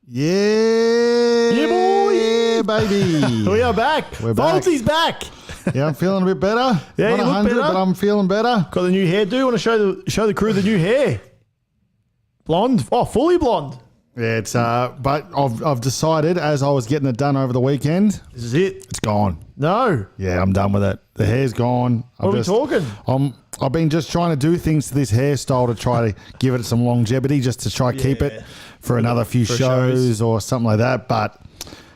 Yeah. Yeah, boy. Yeah, baby. We are back. We're back. Foltsy's back. Yeah, I'm feeling a bit better. Yeah, Not you look 100, better. but I'm feeling better. Got the new hairdo. Want to show the crew the new hair? Blonde. Oh, fully blonde. Yeah, it's but I've decided as I was getting it done over the weekend, This is it. it's gone. No. Yeah, I'm done with it. The hair's gone. What are we talking? I've been just trying to do things to this hairstyle to try to give it some longevity, just to try to keep it for another few shows or something like that. But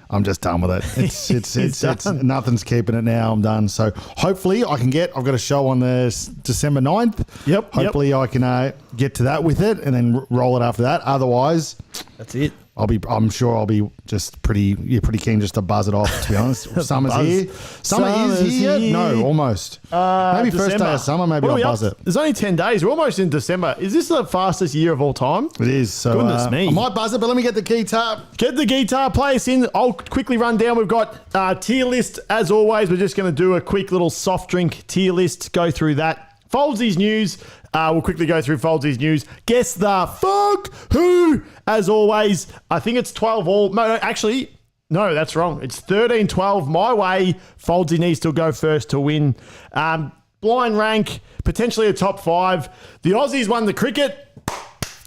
I'm just done with it. It's nothing's keeping it now. I'm done. So hopefully I've got a show on the December 9th. Yep. Hopefully I can get to that with it and then roll it after that. Otherwise, That's it. I'm sure I'll be just pretty keen just to buzz it off, to be honest. Summer's here. Summer is here. No, almost. Maybe December. first day of summer, maybe I'll buzz it. There's only 10 days. We're almost in December. Is this the fastest year of all time? It is. So Goodness me. I might buzz it, but let me get the guitar. Get the guitar, play us in. I'll quickly run down. We've got tier list. As always, we're just going to do a quick little soft drink tier list, go through that. Foldsy's news. We'll quickly go through Foldsy's news. Guess the fuck who? As always, I think it's 12 all. No, actually, no, that's wrong. It's 13-12 my way. Foldsy needs to go first to win. Blind rank, potentially a top 5. The Aussies won the cricket.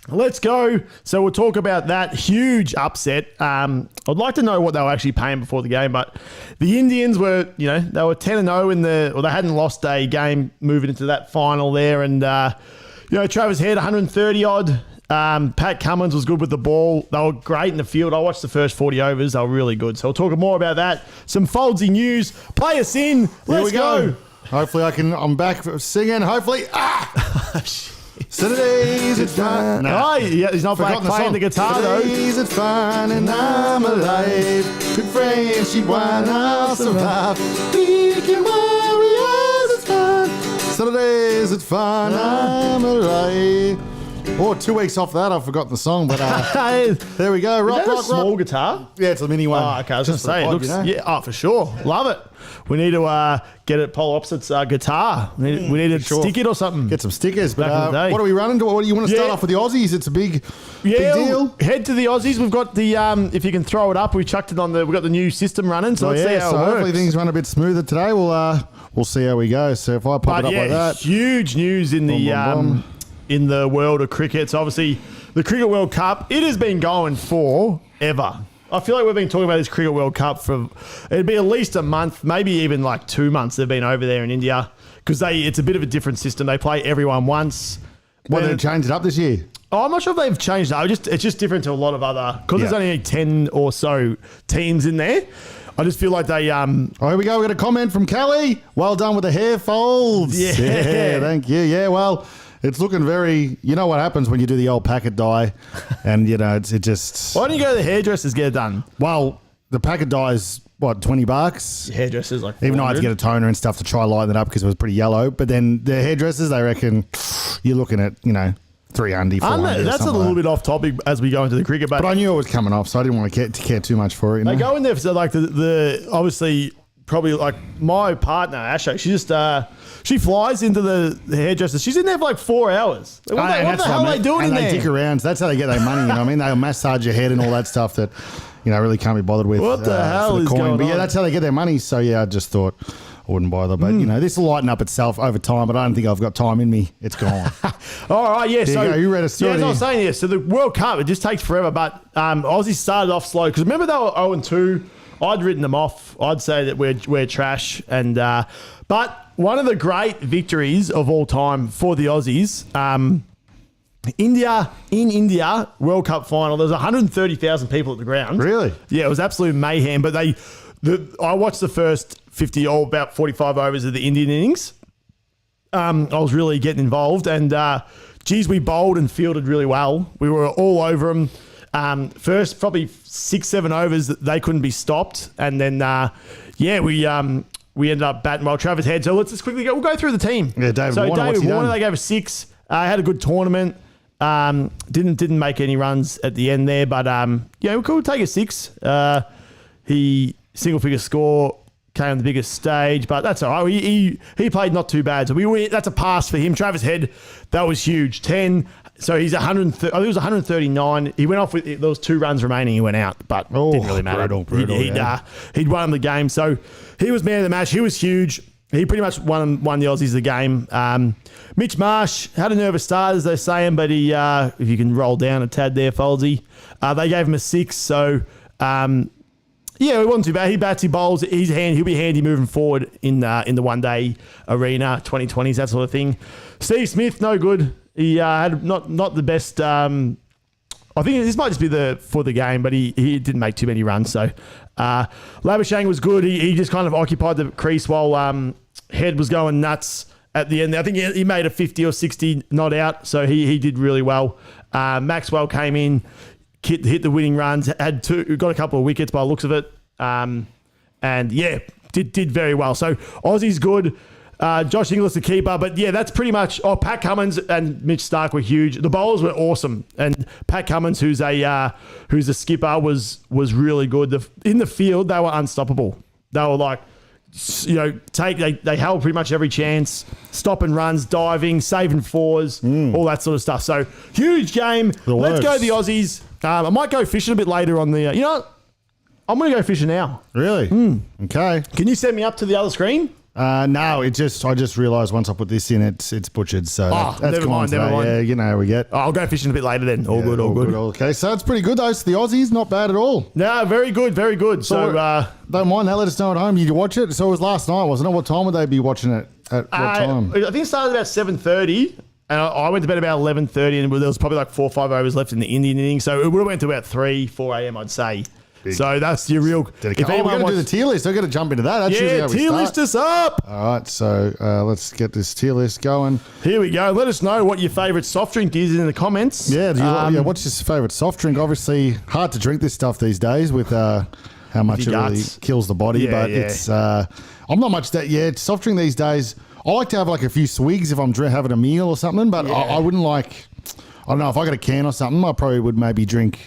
Let's go. So we'll talk about that huge upset. I'd like to know what they were actually paying before the game, but the Indians were, they were 10-0 they hadn't lost a game moving into that final there. And, Travis Head, 130 odd. Pat Cummins was good with the ball. They were great in the field. I watched the first 40 overs. They were really good. So we'll talk more about that. Some Foldsy news. Play us in. Let's go. Hopefully I'm back singing. Hopefully. Saturdays it's fine. No, he's not back playing the guitar though. Saturdays it's fine and I'm alive. Good friends, she won, I'll survive. Weekend warriors, it's fine. Saturdays it's fine, I'm alive. Oh, 2 weeks off that, I've forgotten the song, but there we go. Rock, rock, small rock. guitar. Yeah, it's a mini one. Oh, okay. I was going to say, it looks, pod, yeah, for sure. Love it. We need to get it polar opposites guitar. We need to stick it or something. Get some stickers. But Back in the day. what are we running to? What do you want to start off with the Aussies? It's a big deal. Head to the Aussies. We've got the if you can throw it up, we chucked it on we've got the new system running. So let's see how it works. Hopefully things run a bit smoother today. We'll see how we go. So if I pop it up like that, huge news in in the world of cricket. So obviously the Cricket World Cup, it has been going forever. I feel like we've been talking about this Cricket World Cup for, it'd be at least a month, maybe even like 2 months they've been over there in India because it's a bit of a different system. They play everyone once. They've changed it up this year. Oh, I'm not sure if they've changed it. It's just different to a lot of other, because there's only 10 or so teams in there. I just feel like they... Oh, here we go. We got a comment from Kelly. Well done with the hair folds. Yeah, thank you. Yeah, well... It's looking very... You know what happens when you do the old packet dye and, it just... Why don't you go to the hairdressers get it done? Well, the packet dye is, what, $20? Hairdressers like 400. Even though I had to get a toner and stuff to try lighten it up because it was pretty yellow. But then the hairdressers, they reckon you're looking at, 300, 400. That's a little bit off topic as we go into the cricket. But I knew it was coming off, so I didn't want to care too much for it. They go in there for like the obviously... Probably like my partner, Asha, she just she flies into the hairdresser. She's in there for like 4 hours. What the hell are they doing in there? They dick around. That's how they get their money. You know what I mean? They'll massage your head and all that stuff that really can't be bothered with. What the hell is going on? But yeah, that's how they get their money. So yeah, I just thought I wouldn't bother. But this will lighten up itself over time. But I don't think I've got time in me. It's gone. All right, yeah. There you go. You read a story. Yeah, as I was saying, so the World Cup, it just takes forever. But Aussie started off slow because remember they were 0-2. I'd written them off. I'd say that we're trash. And but one of the great victories of all time for the Aussies, India World Cup final. There was 130,000 people at the ground. Really? Yeah, it was absolute mayhem. But I watched the first 50 or about 45 overs of the Indian innings. I was really getting involved, and we bowled and fielded really well. We were all over them. First, probably 6-7 overs, they couldn't be stopped. And then, we ended up batting well. Travis Head. So let's just quickly go. We'll go through the team. Yeah, David Warner, they gave a 6. Had a good tournament. Didn't make any runs at the end there, but we could take a 6. He single figure score, came on the biggest stage, but that's all right. He played not too bad. So that's a pass for him. Travis Head, that was huge. 10. So he's 130. I think it was 139. He went off with there was 2 runs remaining. He went out, but didn't really matter. Brutal, He'd won the game, so he was man of the match. He was huge. He pretty much won the Aussies the game. Mitch Marsh had a nervous start, as they're saying, but he if you can roll down a tad there, Foldsy. They gave him a 6, so yeah, it wasn't too bad. He bats, he bowls. He'll be handy moving forward in the one-day arena, 2020s, that sort of thing. Steve Smith, no good. He had not the best. I think this might just be for the game, but he didn't make too many runs. So Labuschagne was good. He just kind of occupied the crease while Head was going nuts at the end. I think he made a 50 or 60 not out, so he did really well. Maxwell came in, hit the winning runs, got a couple of wickets by the looks of it, and yeah, did very well. So Aussie's good. Josh Inglis the keeper, but yeah, that's pretty much. Oh, Pat Cummins and Mitch Stark were huge. The bowlers were awesome, and Pat Cummins, who's a skipper, was really good. In the field, they were unstoppable. They were like, they held pretty much every chance, stopping runs, diving, saving fours, all that sort of stuff. So huge game. Let's go the Aussies. I might go fishing a bit later on the. You know what? I'm going to go fishing now. Really? Okay. Can you set me up to the other screen? No, I just realised once I put this in, it's butchered. So that's never mind. Yeah, you know how we get. I'll go fishing a bit later then. All good. Okay, so it's pretty good though. So the Aussies, not bad at all. No, very good. So don't mind that. Let us know at home. Did you watch it? So it was last night, wasn't it? What time would they be watching it? At what time? I think it started about 7:30. And I went to bed about 11:30, and there was probably like 4 or 5 overs left in the Indian inning. So it would have went to about 3, 4 a.m. I'd say. So that's your real. If we're going to do the tier list, I've got to jump into that. That's usually how we tier start. list us up. All right, so let's get this tier list going. Here we go. Let us know what your favourite soft drink is in the comments. Yeah, what's your favourite soft drink? Obviously, hard to drink this stuff these days with how much it really kills the body. It's I'm not much that. Yeah, soft drink these days. I like to have like a few swigs if I'm having a meal or something, but I wouldn't like. I don't know if I got a can or something. I probably would maybe drink.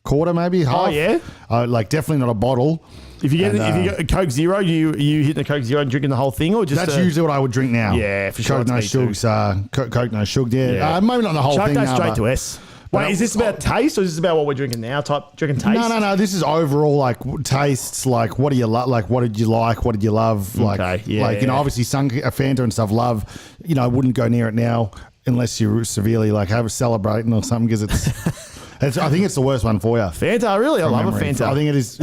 Quarter, maybe half. Oh yeah, like definitely not a bottle. If you get a Coke Zero, you hitting a Coke Zero and drinking the whole thing, or just that's usually what I would drink now. Yeah, for sure. Coke no shugs, Coke no shug. Yeah, maybe not the whole Chuck thing. Chuck that straight to S. Wait, is this about taste or is this about what we're drinking now? Drinking taste? No. This is overall like tastes. Like what do you like? Like what did you like? What did you love? Like, obviously some a Fanta and stuff. Love. I wouldn't go near it now unless you're severely like celebrating or something because it's. I think it's the worst one for you. Fanta, really? I love a Fanta. I think it is.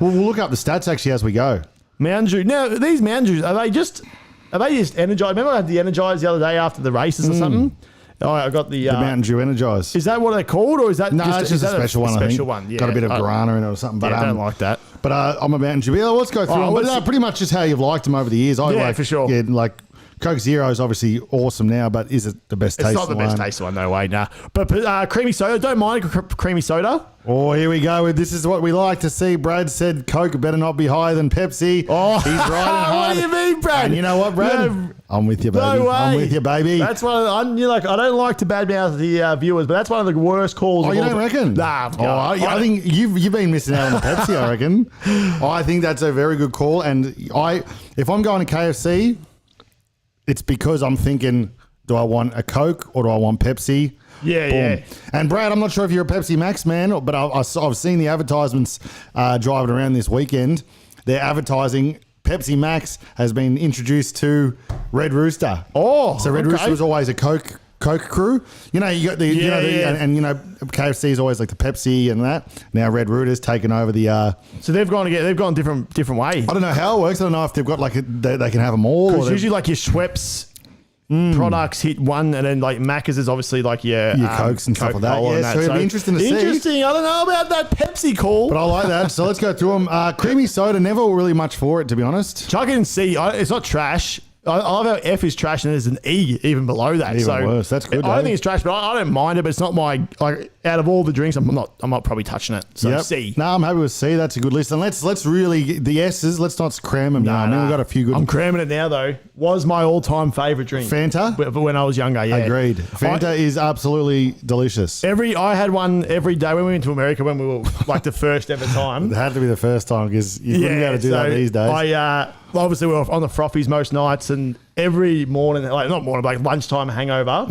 We'll look up the stats actually as we go. Mountain Dew. Now, these Mountain Dews, are they just Energized? Remember I had the Energized the other day after the races or something? Oh, I got the Mountain Dew Energized. Is that what they're called, or is that it's just a special one? Special one. Yeah. Got a bit of guarana in it or something. But I don't like that. But I'm a Mountain Dew. Yeah, let's go through them. But pretty much just how you've liked them over the years. For sure. Yeah, like. Coke Zero is obviously awesome now, but is it the best taste one? It's not the best taste one, no way, nah. But creamy soda, don't mind creamy soda. Oh, here we go. This is what we like to see. Brad said Coke better not be higher than Pepsi. Oh, he's riding hard. What do you mean, Brad? And you know what, Brad? No, I'm with you, baby. No way. I'm with you, baby. That's one. I don't like to badmouth the viewers, but that's one of the worst calls. Oh, you don't reckon? Nah. I think you've been missing out on the Pepsi. I reckon. I think that's a very good call. And if I'm going to KFC. It's because I'm thinking, do I want a Coke or do I want Pepsi? Yeah, Boom. yeah. And Brad, I'm not sure if you're a Pepsi Max man, but I've seen the advertisements driving around this weekend. They're advertising Pepsi Max has been introduced to Red Rooster. Oh, so Red Rooster was always a Coke crew. You got the and KFC is always like the Pepsi and that. Now Red Rooster's taken over the. So they've gone different way. I don't know how it works. I don't know if they've got like they can have them all. Because usually like your Schweppes products hit one, and then like Macca's is obviously like your Cokes and stuff like that. Yeah, so it'll be interesting to see. Interesting. I don't know about that Pepsi call, but I like that. So let's go through them. Creamy soda, never really much for it to be honest. Chuck it in C. It's not trash. I love how F is trash and there's an E even below that. Even worse. That's good. I don't think it's trash, but I don't mind it. But it's not my out of all the drinks, I'm not probably touching it. So C. No, I'm happy with C. That's a good list. And let's really the S's. Let's not cram them. I mean, we've got a few good. I'm cramming it now though. Was my all-time favorite drink Fanta? But when I was younger, yeah. Agreed. Fanta is absolutely delicious. I had one every day when we went to America when we were like the first ever time. It had to be the first time because you wouldn't be able to do that these days. obviously we're on the frothies most nights, and every morning, like not morning, but like lunchtime hangover,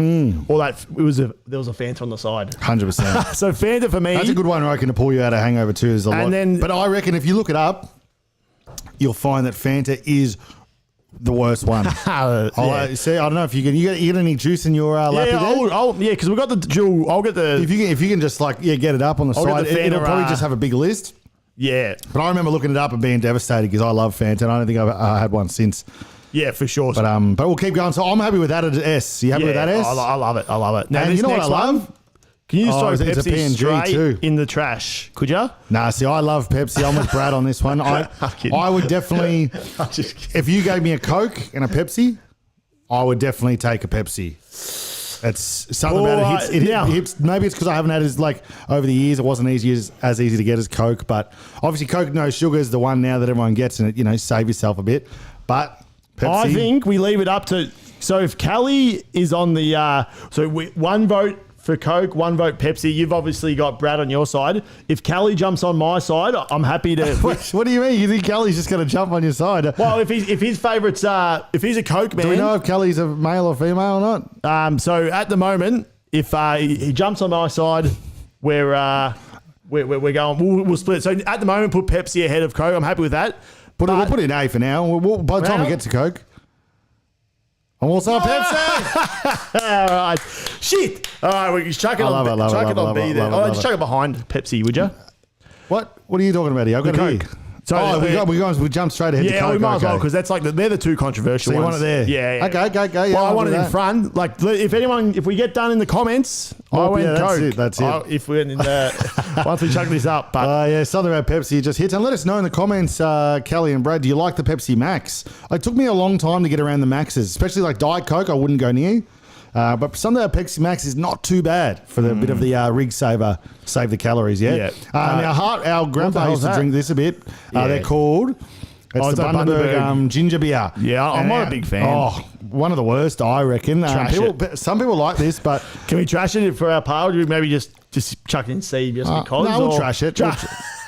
or that there was a Fanta on the side. 100%. So Fanta for me. That's a good one, I reckon, to pull you out of hangover too. There's a lot. But I reckon if you look it up, you'll find that Fanta is the worst one. See, I don't know if you get any juice in your lappy there? Because we've got the dual. I'll get the. If you can just get it up on the side, it'll probably just have a big list. Yeah. But I remember looking it up and being devastated because I love Fanta, and I don't think I've had one since. Yeah, for sure. But we'll keep going. So I'm happy with that at S. You happy with that S? I love it. I love it. Now, and you know what I love? Can you just throw it's a Pepsi PNG straight too. in the trash? Could you? Nah, see, I love Pepsi. I'm with Brad on this one. I would definitely, if you gave me a Coke and a Pepsi, I would definitely take a Pepsi. It's something about it. Hits, maybe it's because I haven't had as over the years. It wasn't as easy to get as Coke, but obviously Coke no sugar is the one now that everyone gets, and it save yourself a bit. But Pepsi, I think we leave it up to. So if Callie is on the, one vote for Coke, one vote Pepsi. You've obviously got Brad on your side. If Callie jumps on my side, I'm happy to. What do you mean? You think Callie's just going to jump on your side? Well, if his favourites if he's a Coke man. Do we know if Callie's a male or female or not? So at the moment, if he jumps on my side, we're going. We'll split. So at the moment, put Pepsi ahead of Coke. I'm happy with that. We'll put it in A for now. By the time we get to Coke. I'm also a Pepsi. All right. Shit. All right, we chuck it on B then. Just chuck it behind Pepsi, would you? What are you talking about here? I've got Coke. So we jumped straight ahead to Coke. Yeah, we might as well because that's they're the two controversial ones. So you want it there? Yeah. Okay, go. Yeah, well, I want it in front. If we get done in the comments, I went Coke. That's it. If we're in once we chuck this up. But something about Pepsi just hits. And let us know in the comments, Kelly and Brad, do you like the Pepsi Max? It took me a long time to get around the Maxes, especially like Diet Coke. I wouldn't go near. But something about Pepsi Max is not too bad for the bit of the rig saver, save the calories. Yeah. Our grandpa used to drink this a bit. They're called. It's the Bundaberg ginger beer. Yeah, I'm not a big fan. One of the worst, I reckon. Some people like this, but can we trash it for our pile? Or do we maybe just chuck it in C just because? No, we'll trash it.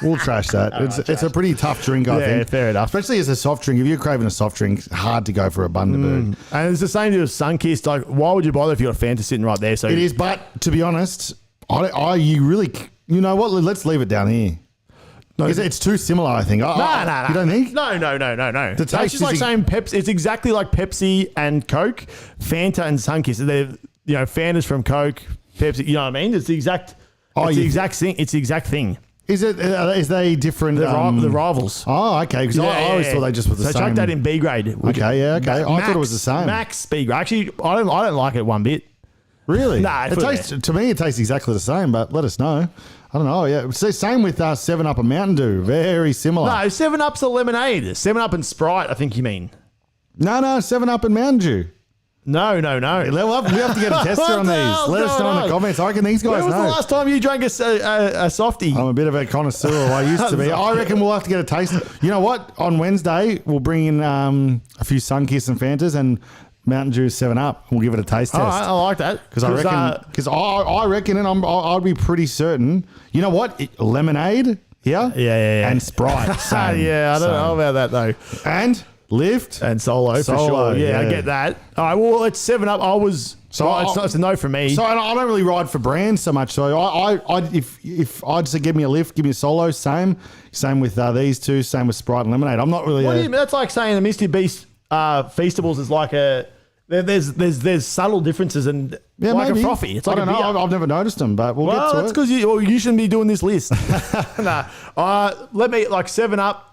We'll trash that. It's a pretty tough drink, I think. Yeah, fair enough. Especially as a soft drink. If you're craving a soft drink, it's hard to go for a Bundaberg. And it's the same as Sunkist. Like, why would you bother if you got a Fanta sitting right there? So it is, but to be honest, you know what? Let's leave it down here. No, it's too similar, I think. No. You don't think? No. The taste it's just like saying Pepsi. It's exactly like Pepsi and Coke, Fanta and Sunkist. They're, Fanta's from Coke, Pepsi. You know what I mean? It's the exact. It's the exact thing. It's the exact thing. Is it? Is they different? The rivals. Oh, okay. Because I always thought they just were the same. So chuck that in B grade. Okay. I thought it was the same. Max B grade. Actually, I don't like it one bit. Really? Nah. To me, it tastes exactly the same. But let us know. I don't know. Yeah. So same with 7-Up and Mountain Dew. Very similar. No, 7-Up's a lemonade. 7-Up and Sprite, I think you mean. No. 7-Up and Mountain Dew. No. We have to get a tester on these. Let us know in the comments. I reckon these guys know. When was the last time you drank a softie? I'm a bit of a connoisseur. I used to be. I reckon we'll have to get a taste. You know what? On Wednesday, we'll bring in a few Sunkist and Fantas and Mountain Dew 7-Up. We'll give it a taste test. I like that. Because I reckon, and I'd be pretty certain. You know what? Lemonade here. Yeah. And Sprite. Same, I don't know about that though. And Lift and Solo for sure. Yeah, I get that. All right, well, it's 7-Up. It's a no from me. So I don't really ride for brands so much. So if I'd say give me a Lift, give me a Solo, same with these two, same with Sprite and Lemonade. I'm not really. That's like saying the Mr. Beast Feastables is like a. There's subtle differences and like maybe. A frothy. It's like I don't know. I've never noticed them, but we'll get to it. That's because you shouldn't be doing this list. Let me 7-Up.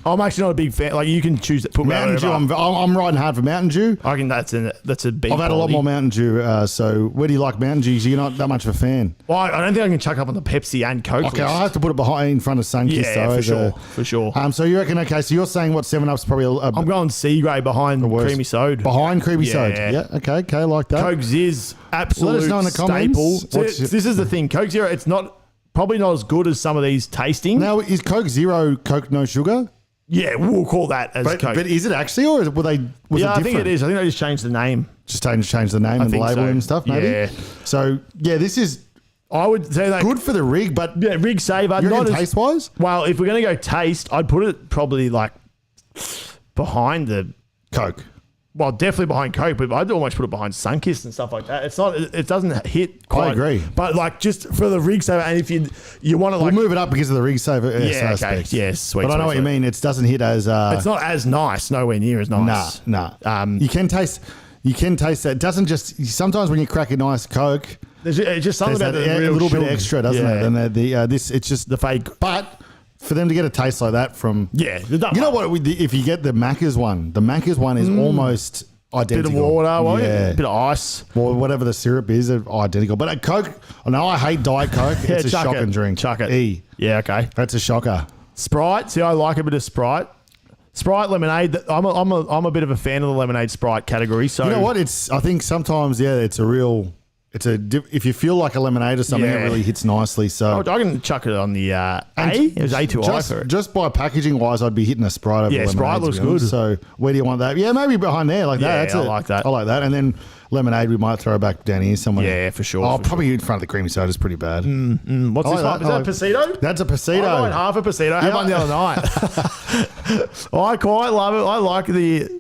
I'm actually not a big fan. Like you can choose to put Mountain Dew. I'm riding hard for Mountain Dew. I reckon that's a big. I've had a lot more Mountain Dew. So where do you like Mountain Dew? You're not that much of a fan. Well, I don't think I can chuck up on the Pepsi and Coke. Okay, I'll have to put it in front of Sunkist. Yeah, for sure. So you reckon? Okay, so you're saying what 7-Up's probably? I'm going C grade behind Creamy Soda. Behind Creamy Soda. Yeah. Okay, like that. Coke Zizz, absolute Let us know in the comments. Staple. This is the thing. Coke Zero. It's probably not as good as some of these tasting. Now, is Coke Zero Coke no sugar? Yeah, we'll call that as Coke. But is it actually, or was it different? I think it is. I think they just changed the name. Just change the name and the label and stuff, maybe? Yeah. So, this is... I would say that... Good for the rig, but... Yeah, rig saver. Not taste-wise? Well, if we're going to go taste, I'd put it probably like behind the Coke. Well, definitely behind Coke, but I'd almost put it behind Sunkist and stuff like that. It's not. It doesn't hit quite. I agree. But like just for the rig saver, and if you want to like we'll move it up because of the rig saver aspect. Yes, sweet. But I know what you mean. It doesn't hit as. It's not as nice. Nowhere near as nice. Nah. You can taste that. It doesn't just. Sometimes when you crack a nice Coke, there's just something about a little bit extra, doesn't it? And this, it's just the fake. But for them to get a taste like that from you know what? If you get the Macca's one, is almost identical. Bit of water, a bit of ice, or whatever the syrup is, identical. But a Coke, I hate Diet Coke. It's a shocking drink. Chuck it. Yeah, okay, that's a shocker. Sprite. See, I like a bit of Sprite. Sprite lemonade. I'm a bit of a fan of the lemonade Sprite category. So you know what? I think sometimes it's a real. If you feel like a lemonade or something, it really hits nicely. So I can chuck it on the A. It was A2I for it. Just by packaging wise, I'd be hitting a Sprite over lemonade. Sprite looks good. So where do you want that? Yeah, maybe behind there like that. I like that. I like that. And then lemonade, we might throw back down here somewhere. Yeah, for sure. Probably in front of the creamy soda is pretty bad. What's this one? Is that a Pasito? That's a Pasito. I got half a Pasito. I had one the other night. I quite love it. I like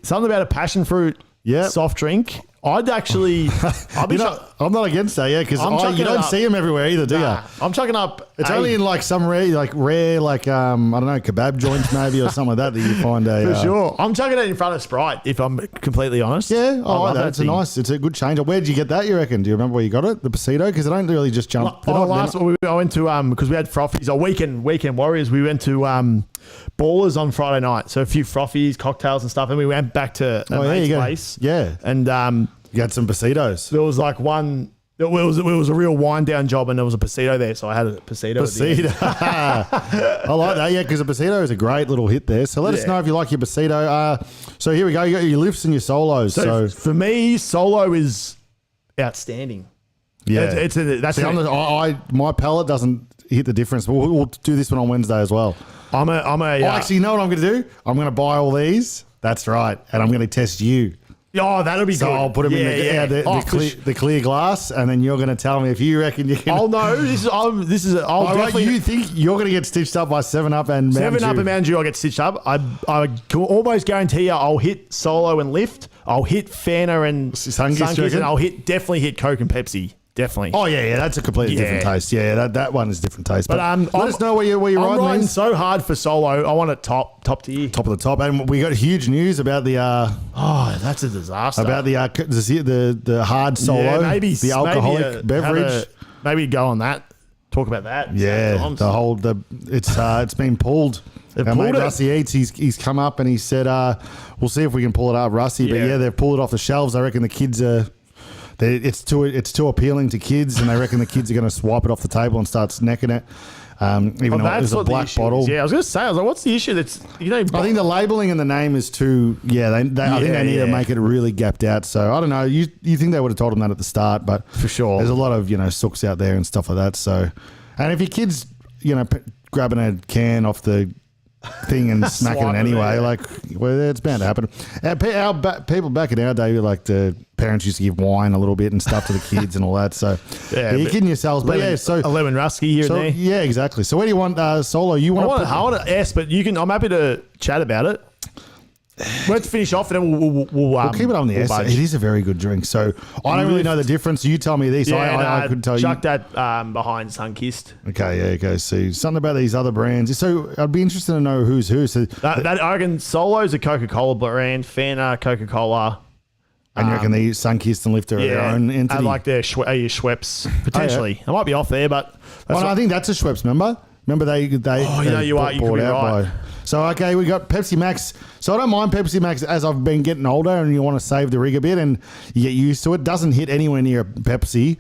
something about a passion fruit soft drink. I'd actually... I'm not against that, because you don't see them everywhere either, do you? I'm chucking up... It's only in like some rare, I don't know, kebab joints maybe or something like that you find For sure. I'm chucking it in front of Sprite, if I'm completely honest. Yeah, I like that. It's a good change. Where did you get that, you reckon? Do you remember where you got it? The Pasito? Because they don't really just jump. I went to, because we had frothies, weekend warriors, we went to Ballers on Friday night. So a few frothies, cocktails and stuff. And we went back to a mate's place. Yeah. And... you had some Pasitos. There was like one. It was a real wind down job, and there was a Pasito there, so I had a Pasito. I like that, because a Pasito is a great little hit there. So let us know if you like your Pasito. So here we go. You got your lifts and your solos. So for me, solo is outstanding. Yeah, my palate doesn't hit the difference. We'll do this one on Wednesday as well. Actually, you know what I'm going to do? I'm going to buy all these. That's right, and I'm going to test you. Oh, that'll be good. I'll put them in the clear glass, and then you're going to tell me if you reckon you can. Oh no, this is. You think you're going to get stitched up by 7-Up and Mountain Dew? 7-Up and Mountain Dew, I'll get stitched up. I can almost guarantee you, I'll hit solo and lift. I'll hit Fanta and Sunkist, and I'll definitely hit Coke and Pepsi. Definitely. Oh yeah, that's a completely different taste. Yeah, that one is different taste. But let us know where you're I'm riding these. so hard for solo. I want it top tier. Top of the top. And we got huge news about the that's a disaster. About the hard solo, the alcoholic beverage. Maybe go on that. Talk about that. Yeah, it's been pulled. Our mate Rusty Eats, he's come up and he said, we'll see if we can pull it up, Rusty. But they've pulled it off the shelves. I reckon the kids are. It's too appealing to kids, and they reckon the kids are going to swipe it off the table and start snacking it. Even though it's a black bottle. Yeah, I was going to say, what's the issue? I think the labelling and the name is too. I think they need to make it really gapped out. So I don't know. You think they would have told them that at the start, but for sure, there's a lot of sooks out there and stuff like that. So, and if your kids grabbing a can off the thing and smacking it anyway, it's bound to happen. People back in our day, the parents used to give wine a little bit and stuff to the kids and all that. So you're kidding yourselves. But a lemon rusky here and there. Yeah, exactly. So where do you want solo? I want an S, but I'm happy to chat about it. We'll have to finish off, and then we'll keep it on the S. It is a very good drink. So I don't really know the difference. You tell me this. I couldn't tell you. Chuck that behind Sunkist. Okay. So something about these other brands. So I'd be interested to know who's who. So I reckon Solo's a Coca-Cola brand, Fanta, Coca-Cola. And you reckon the Sunkist and Lifter are their own entity? I like their Schweppes, potentially. I might be off there, but... I think that's a Schweppes, remember? Remember they you are. You could be right. So, okay, we got Pepsi Max. So I don't mind Pepsi Max as I've been getting older and you want to save the rig a bit and you get used to it. Doesn't hit anywhere near Pepsi.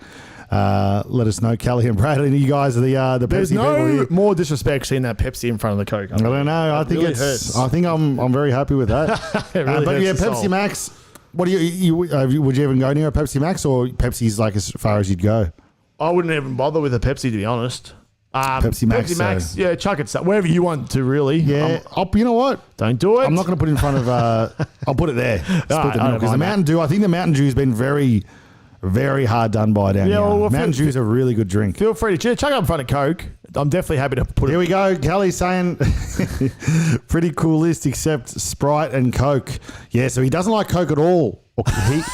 Let us know, Callie and Brad. And you guys are the Pepsi There's no people here. more disrespect seeing that Pepsi in front of the Coke. I don't know. I think really hurts. I think I'm very happy with that. It really but hurts the Pepsi soul. Max. What do you would you even go near a Pepsi Max, or Pepsi's as far as you'd go? I wouldn't even bother with a Pepsi, to be honest. Pepsi Max, yeah, chuck it wherever you want to, really. Yeah, you know what? Don't do it. I'm not going to put it in front of. I'll put it there. Because the Mountain Dew, I think the Mountain Dew has been very, Very hard done by down here. well, Mountain Dew's a really good drink. Feel free to chuck up in front of Coke. I'm definitely happy to put Here it. we go. Kelly's saying pretty cool list except Sprite and Coke. Yeah, so he doesn't like Coke at all.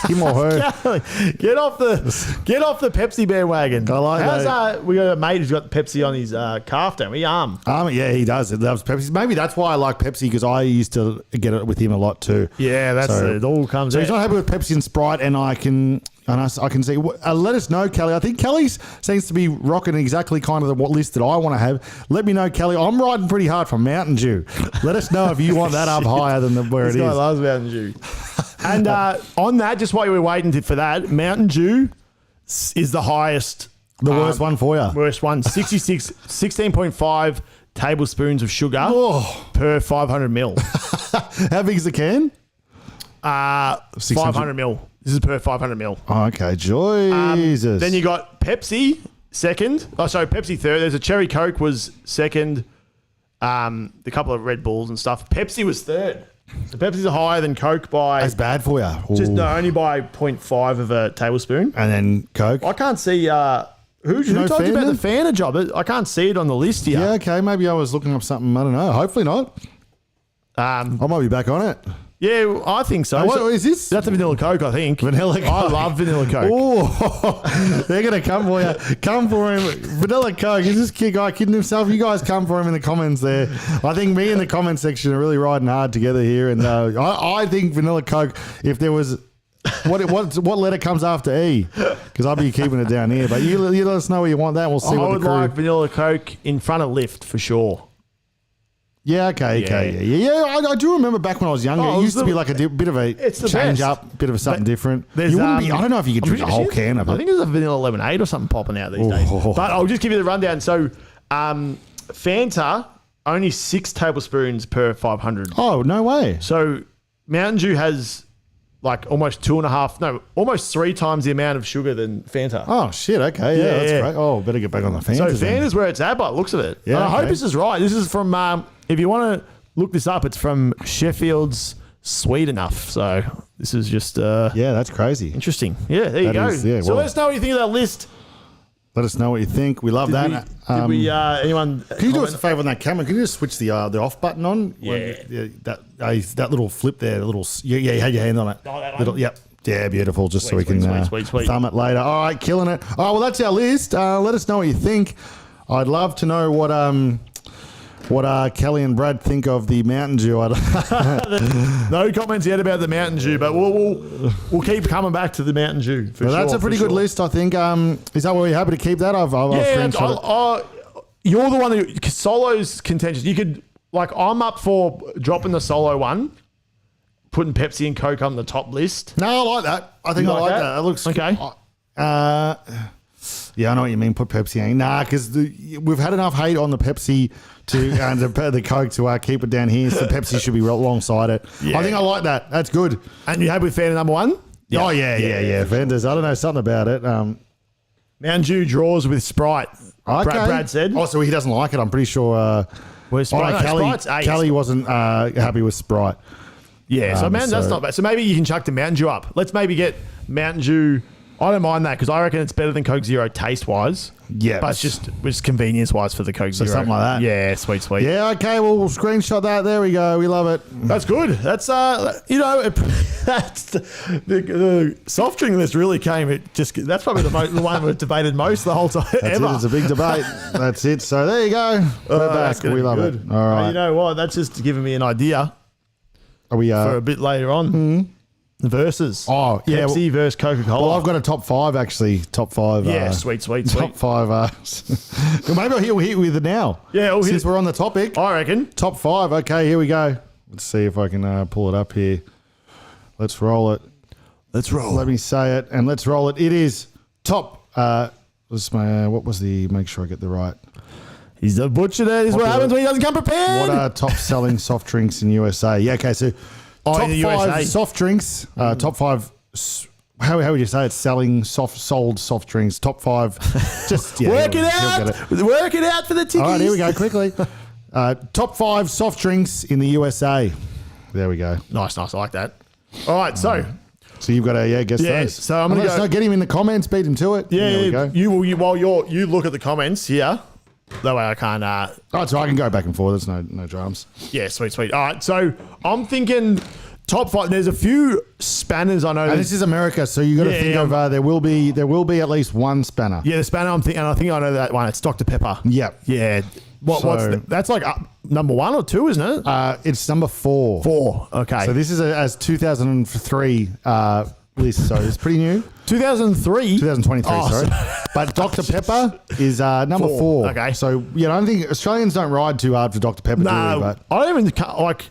Him or her. Kelly, get off the Pepsi bandwagon. I like that. We got a mate who's got Pepsi on his calf, don't we? Yeah, he does. He loves Pepsi. Maybe that's why I like Pepsi, because I used to get it with him a lot too. Yeah, that's it. All comes. So he's not happy with Pepsi and Sprite, and I can see. Let us know, Kelly. I think Kelly seems to be rocking exactly kind of the list that I want to have. Let me know, Kelly. I'm riding pretty hard for Mountain Dew. Let us know if you want that up higher than where it is. This guy loves Mountain Dew. And on that, just while you were waiting for that, Mountain Dew is the highest. The worst one for you. Worst one, 16.5 tablespoons of sugar per 500 mil. How big is the can? 500 mil. This is per 500 mil. Oh, okay, Jesus. Then you got Pepsi second. Oh, sorry, Pepsi third. There's a Cherry Coke was second. The couple of Red Bulls and stuff. Pepsi was third. So Pepsi's higher than Coke by... That's bad for you. Only by 0.5 of a tablespoon. And then Coke. I can't see... Who told you about the Fanta job? I can't see it on the list here. Yeah, okay. Maybe I was looking up something. I don't know. Hopefully not. I might be back on it. Yeah, I think so. What is this? That's a vanilla Coke, I think. Vanilla Coke. I love vanilla Coke. Oh, they're going to come for you. Come for him. Vanilla Coke. Is this guy kidding himself? You guys come for him in the comments there. I think me in the comment section are really riding hard together here. And I think vanilla Coke, if there was... What letter comes after E? Because I'll be keeping it down here. But you let us know where you want that. We'll see I what would the crew... like vanilla Coke in front of Lift for sure. Yeah, okay. Yeah. I do remember back when I was younger, it used to be like a bit of a change up, bit of something different. I don't know if you could drink a whole can of it. I think there's a vanilla lemonade or something popping out these days. But I'll just give you the rundown. So, Fanta, only 6 tablespoons per 500. Oh, no way. So, Mountain Dew has like almost 3 times the amount of sugar than Fanta. Oh, shit. Okay. Yeah, that's great. Oh, better get back on the Fanta. So, Fanta's where it's at by the looks of it. Yeah, and I hope this is right. This is from... if you want to look this up, it's from Sheffield's Sweet Enough. So this is just yeah, that's crazy. Interesting. Yeah, there you go. So let us know what you think of that list. Let us know what you think. We love that. Did we anyone? Can you do us a favour on that camera? Can you just switch the off button on? Yeah. That little flip there. The little you had your hand on it. Oh, that one? Yep. Yeah, beautiful. Just so we can sweet. thumb it later. All right, killing it. All right, well that's our list. Let us know what you think. I'd love to know what Kelly and Brad think of the Mountain Dew. No comments yet about the Mountain Dew, but we'll keep coming back to the Mountain Dew. That's a pretty good list, I think. Is that where you're happy to keep that? You're the one that solo's contentious. You could I'm up for dropping the solo one, putting Pepsi and Coke on the top list. No, I like that. I think I like that. It looks okay. Yeah, I know what you mean. Put Pepsi in. Nah, because we've had enough hate on the Pepsi the Coke to keep it down here. So Pepsi should be alongside it. Yeah. I think I like that. That's good. And you happy with Fanta number 1? Yeah. Oh, yeah. Fantas. I don't know, something about it. Mountain Dew draws with Sprite. Okay. Brad said. Oh, so he doesn't like it. I'm pretty sure. Kelly wasn't happy with Sprite. Yeah, so that's not bad. So maybe you can chuck the Mountain Dew up. Let's maybe get Mountain Dew. I don't mind that because I reckon it's better than Coke Zero taste-wise. Yeah. But it's just convenience-wise for the Coke Zero. Something like that. Yeah, sweet. Yeah, okay, well, we'll screenshot that. There we go. We love it. That's good. That's, that's the soft drink list really came. That's probably the one we've debated most the whole time ever. It's a big debate. That's it. So there you go. We're back. We love it. All right. You know what? That's just giving me an idea. Are we for a bit later on? Mm-hmm. The verses. Oh, yeah. Pepsi versus Coca-Cola. Well, I've got a top 5, actually. Top 5. Yeah, sweet. Top 5. Maybe I'll hit with it now. Yeah. Since we're on the topic. I reckon. Top 5. Okay, here we go. Let's see if I can pull it up here. Let's roll it. Let me say it, and let's roll it. It is top... what was the... Make sure I get the right... He's a butcher there. This is what happens when he doesn't come prepared. What are top selling soft drinks in USA? Yeah, okay, so... top 5 USA. Soft drinks. Top 5. How would you say it's selling sold soft drinks? Top 5. Just work it out. Work it out for the tickets. All right, here we go quickly. Top 5 soft drinks in the USA. There we go. Nice. I like that. All right, so So you've got to guess those. So I'm going to get him in the comments, beat him to it. Yeah, we go. You look at the comments here. That way I can't. So I can go back and forth. There's no dramas. Yeah, sweet. All right, so I'm thinking top 5. There's a few spanners I know. And this is America, so you got to think of there will be at least one spanner. Yeah, the spanner I'm thinking, and I think I know that one. It's Dr. Pepper. Yep. Yeah. That's like number 1 or 2, isn't it? It's number 4. 4. Okay. So this is as 2003 list, so it's pretty new. 2023? 2023, sorry. But Dr. Pepper is number 4. Okay. So, I don't think Australians don't ride too hard for Dr. Pepper, do we? But I don't even, like,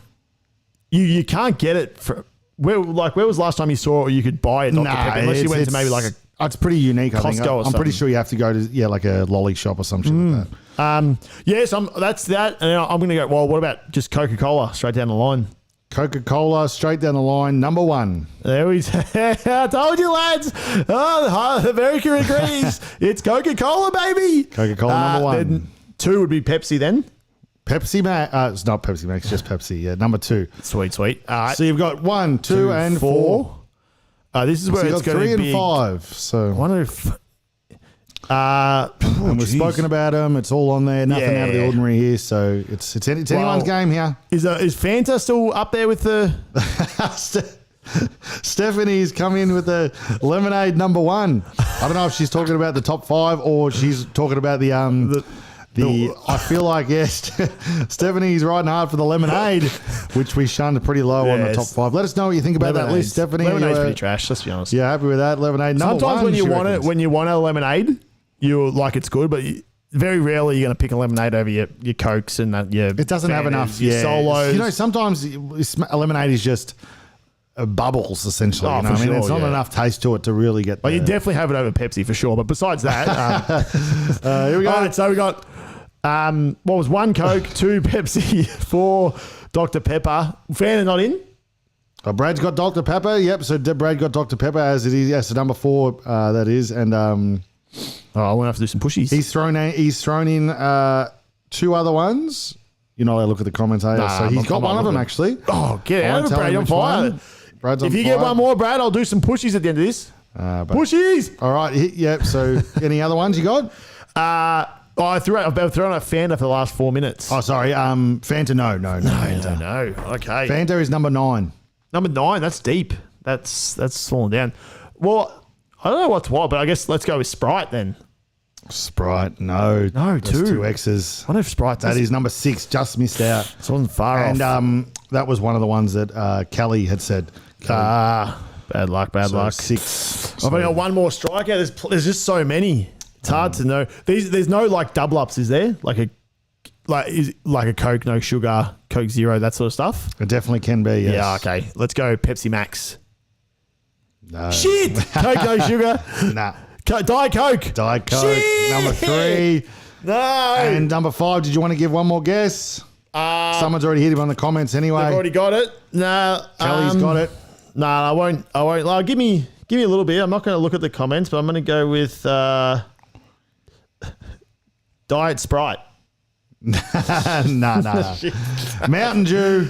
you can't get it for, where was the last time you saw it or you could buy it, Dr. Pepper? Unless you went to maybe like a it's pretty unique, I think. Costco or I'm pretty sure you have to go to, like a lolly shop or something like that. Yes, that's that. And I'm going to go, well, what about just Coca-Cola straight down the line? Coca-Cola straight down the line, number 1. There we go. I told you, lads. Oh, America agrees. It's Coca-Cola, baby. Coca-Cola number 1. Then 2 would be Pepsi then. Pepsi Max. It's not Pepsi Max, just Pepsi. Yeah, number 2. Sweet. All right. So you've got 1, 2, and 4. This is where it's going to be 3 and 5. So one of. and we've spoken about them. It's all on there. Nothing out of the ordinary here. So it's anyone's game here. Is Fanta still up there with the? Stephanie's come in with the lemonade number 1. I don't know if she's talking about the top 5 or she's talking about the I feel like Stephanie's riding hard for the lemonade, which we shunned pretty low on the top 5. Let us know what you think about that list, Stephanie. Lemonade's pretty trash. Let's be honest. Yeah, happy with that lemonade. Sometimes when you want a lemonade, you're like it's good, but very rarely you're going to pick a lemonade over your Cokes and it doesn't have enough. Your Solos. Sometimes a lemonade is just bubbles essentially. Oh, Sure, it's not enough taste to it to really get. Well, you definitely have it over Pepsi for sure. But besides that, here we go. All right, so we got what was 1 Coke, 2 Pepsi, 4 Dr. Pepper. Fan not in. Brad's got Dr. Pepper. Yep. So Brad got Dr. Pepper as it is. Yes, so number 4 that is, and I'm gonna have to do some pushies. He's thrown in 2 other ones. You're not allowed to look at the comments, are you? So he's got one of them actually. Oh, get out of it, Brad! I'm fire. If you get one more, Brad, I'll do some pushies at the end of this. Pushies. All right. Yep. So any other ones you got? I've thrown out Fanta for the last 4 minutes. Oh, sorry. Fanta, no. Fanta. No. Okay. Fanta is number 9. Number 9. That's deep. That's falling down. Well, I don't know what's what, but I guess let's go with Sprite then. Sprite, no. That's 2 X's. I wonder if Sprite. That is number 6. Just missed out. It wasn't far off. And that was one of the ones that Kelly had said. Bad luck. 6. I've only got one more strikeout. There's just so many. It's hard to know. There's no like double ups, is there? Like a Coke, no sugar, Coke Zero, that sort of stuff. It definitely can be. Yes. Yeah. Okay. Let's go Pepsi Max. No. Shit. Coke, no sugar. Nah. Diet Coke. Shit. Number 3. No. And number 5. Did you want to give one more guess? Someone's already hit him on the comments anyway. They've already got it. No. Kelly's got it. No, I won't. Give me a little bit. I'm not going to look at the comments, but I'm going to go with Diet Sprite. No. Mountain Dew.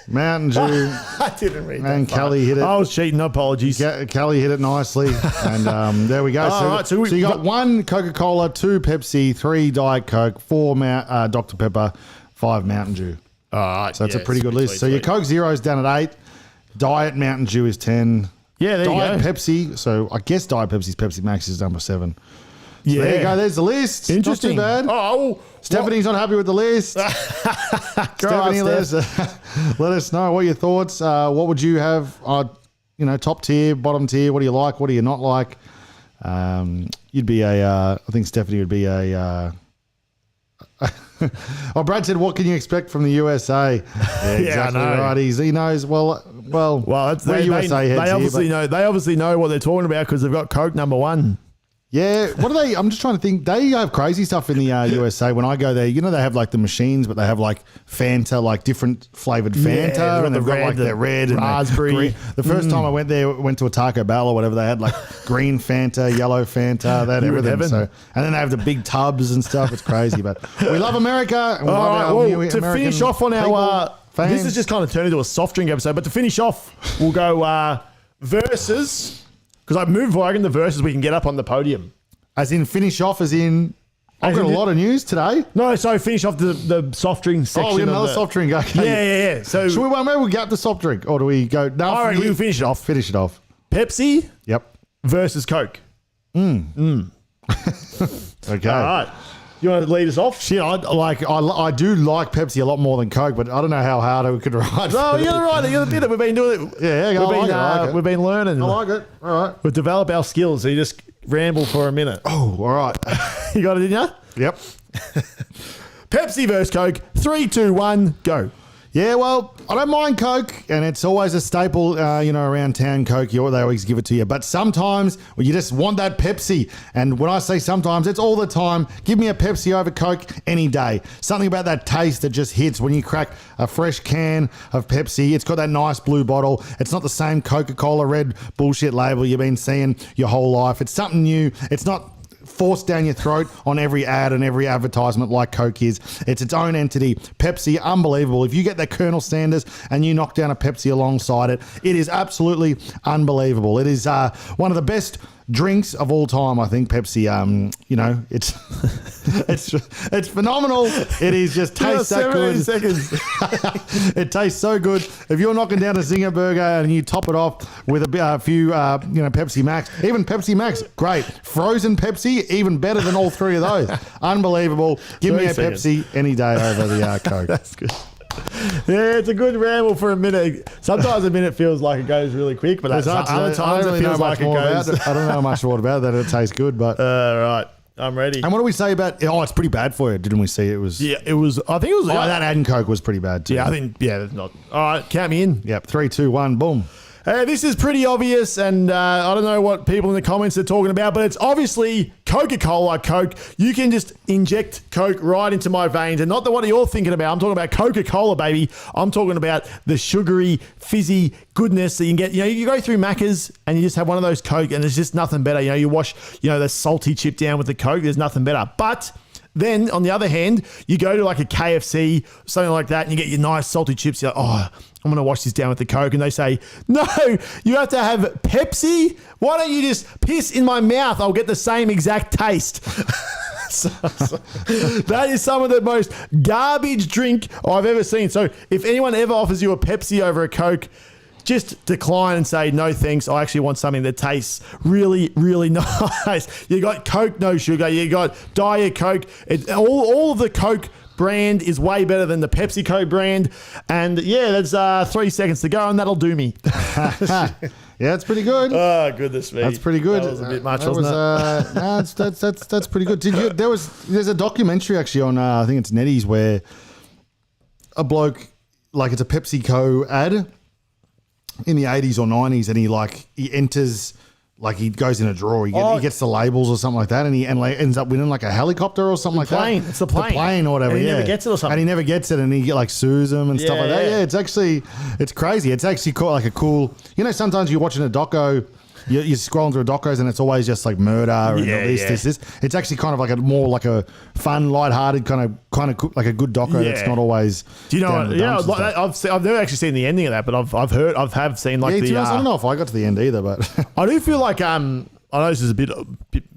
Mountain Dew. I didn't read that. And Kelly hit it. I was cheating. Apologies. Kelly hit it nicely. And there we go. So you got 1 Coca-Cola, 2 Pepsi, 3 Diet Coke, 4 Dr. Pepper, 5 Mountain Dew. All right. So that's a pretty good list. So your Coke Zero is down at 8. Diet Mountain Dew is 10. Yeah, there Diet you go. Pepsi. So I guess Diet Pepsi's Pepsi Max is number 7. So yeah. there you go. There's the list. Interesting. Not too bad. Oh, Stephanie's not happy with the list. Stephanie, let us know what your thoughts. What would you have? Top tier, bottom tier. What do you like? What do you not like? You'd be I think Stephanie would be a. Brad said, "What can you expect from the USA?" Yeah, exactly right. He knows. Well, we're USA heads. They obviously know what they're talking about because they've got Coke number 1. Yeah, what are they? I'm just trying to think. They have crazy stuff in the USA. When I go there, they have like the machines, but they have like Fanta, like different flavored Fanta, and they've got like their red and raspberry. Green. The first time I went to a Taco Bell or whatever, they had like green Fanta, yellow Fanta, they had everything. So, and then they have the big tubs and stuff. It's crazy, but we love America. And we love our to finish off on our, this has just kind of turned into a soft drink episode. But to finish off, we'll go. versus, because I moved forward, the versus we can get up on the podium. As in finish off, as in... I've got a lot of news today. No, so finish off the soft drink section. Oh, we have another soft drink. Okay. Yeah. So should we, maybe we'll get up the soft drink, or do we go? No, all right, we'll finish it off. Finish it off. Pepsi. Yep. Versus Coke. Okay. All right. You want to lead us off? Shit, I do like Pepsi a lot more than Coke, but I don't know how hard we could write. No, you're right. You're the bit. We've been doing it. Yeah, we've been learning. I like it. All right. We've developed our skills. So you just ramble for a minute. Oh, all right. You got it, didn't you? Yep. Pepsi versus Coke. 3, 2, 1, go. Yeah, well, I don't mind Coke, and it's always a staple, around town, Coke. They always give it to you. But sometimes you just want that Pepsi. And when I say sometimes, it's all the time. Give me a Pepsi over Coke any day. Something about that taste that just hits when you crack a fresh can of Pepsi. It's got that nice blue bottle. It's not the same Coca-Cola red bullshit label you've been seeing your whole life. It's something new. It's not forced down your throat on every ad and every advertisement like Coke is. It's its own entity. Pepsi, unbelievable. If you get that Colonel Sanders and you knock down a Pepsi alongside it, it is absolutely unbelievable. It is one of the best drinks of all time, I think. Pepsi, it's phenomenal. It is just tastes that good. It tastes so good. If you're knocking down a Zinger burger and you top it off with a few Pepsi Max, even Pepsi Max, great. Frozen Pepsi, even better than all three of those. Unbelievable. Give me a Pepsi any day over the Coke. That's good. Yeah, it's a good ramble for a minute. Sometimes a minute feels like it goes really quick, but other times it feels like it goes. I don't know much more about that. It tastes good, but right, I'm ready. And what do we say about? Oh, it's pretty bad for you, didn't we see? It was. Yeah, it was. I think it was. That and Coke was pretty bad too. Yeah, I think. Yeah, that's not. All right, count me in. Yep, 3, 2, 1, boom. This is pretty obvious, and I don't know what people in the comments are talking about, but it's obviously Coca-Cola Coke. You can just inject Coke right into my veins, and not what you're thinking about. I'm talking about Coca-Cola, baby. I'm talking about the sugary, fizzy goodness that you can get. You go through Macca's and you just have one of those Coke, and there's just nothing better. You wash, the salty chip down with the Coke. There's nothing better. But then, on the other hand, you go to like a KFC, something like that, and you get your nice salty chips. You're like, oh, I'm going to wash this down with the Coke. And they say, no, you have to have Pepsi. Why don't you just piss in my mouth? I'll get the same exact taste. That is some of the most garbage drink I've ever seen. So if anyone ever offers you a Pepsi over a Coke, just decline and say, no thanks. I actually want something that tastes really, really nice. You got Coke, no sugar. You got Diet Coke. All of the Coke brand is way better than the PepsiCo brand. And yeah, that's 3 seconds to go, and that'll do me. Yeah, it's pretty good. Oh, goodness me. That's pretty good. That was a bit much, wasn't it? No, that's pretty good. There's a documentary actually on, I think it's Nettie's, where a bloke, like it's a PepsiCo ad in the 80s or 90s, and he enters, like he goes in a drawer, he gets the labels or something like that, and he ends up winning like a helicopter or something like that. It's the plane or whatever. And he never gets it or something. And he never gets it, and he sues them and stuff like that. Yeah, it's crazy. It's actually like a cool. Sometimes you're watching a doco. You're scrolling through docos and it's always just like murder and this. It's actually kind of like more like a fun, lighthearted kind of like a good doco. Yeah. That's not always. Do you know what? Yeah, I've never actually seen the ending of that, but I've seen like the. I don't know if I got to the end either, but I do feel like I know this is a bit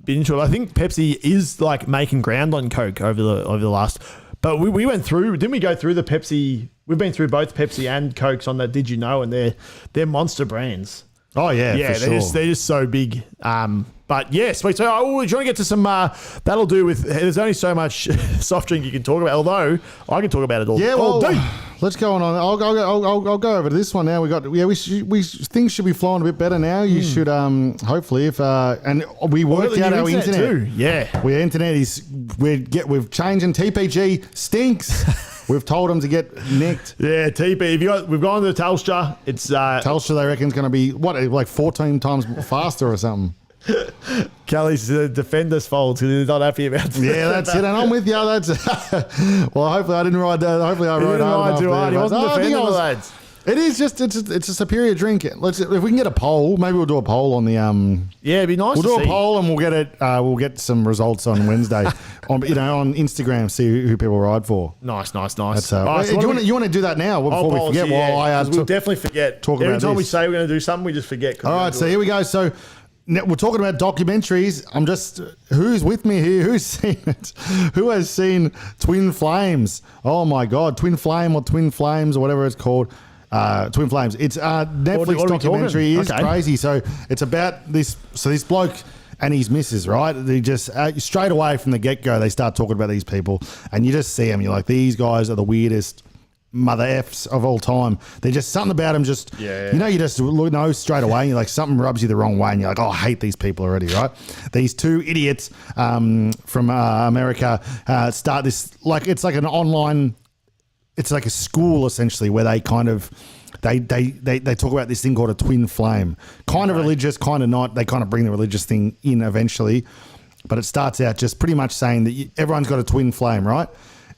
interesting. I think Pepsi is like making ground on Coke over the last. But we went through, didn't we go through the Pepsi? We've been through both Pepsi and Cokes on that. Did you know? And they're monster brands. Oh yeah, for sure. They're just so big. But yeah, sweet. So do you want to get to some? That'll do with. There's only so much soft drink you can talk about. Although I can talk about it all. Yeah, well, all day. Let's go on. I'll go over to this one now. Things should be flowing a bit better now. You should hopefully and we worked out our internet too. Yeah, we've changing TPG stinks. We've told them to get nicked. Yeah, TP. We've gone to the Telstra. It's Telstra. They reckon is going to be like 14 times faster or something. Kelly's defenders folds because he's not happy about that. Yeah, that's it. And I'm with you. That's well. Hopefully I didn't ride. Hopefully I rode hard enough. Too hard. He wasn't defending the lads. It is just it's a superior drink. If we can get a poll, maybe we'll do a poll on the Yeah, it'd be nice. We'll do a poll and we'll get it. We'll get some results on Wednesday on Instagram. See who people ride for. Nice. That's, you want to do that now before we forget? We'll definitely forget. Every time we say we're going to do something, we just forget. All right, so here we go. So we're talking about documentaries. Who's with me here? Who's seen it? Who has seen Twin Flames? Oh my God, Twin Flame or Twin Flames or whatever it's called. Twin Flames. It's Netflix documentary. Is crazy. So it's about this. So this bloke and his missus, right? They just straight away from the get go, they start talking about these people, and you just see them. You're like, these guys are the weirdest mother F's of all time. They're just something about them. Just you just know straight away. And you're like, something rubs you the wrong way, and you're like, oh, I hate these people already, right? These two idiots from America start this it's like an online. It's like a school essentially where they kind of they talk about this thing called a twin flame, kind of religious, kind of not. They kind of bring the religious thing in eventually, but it starts out just pretty much saying that everyone's got a twin flame, right?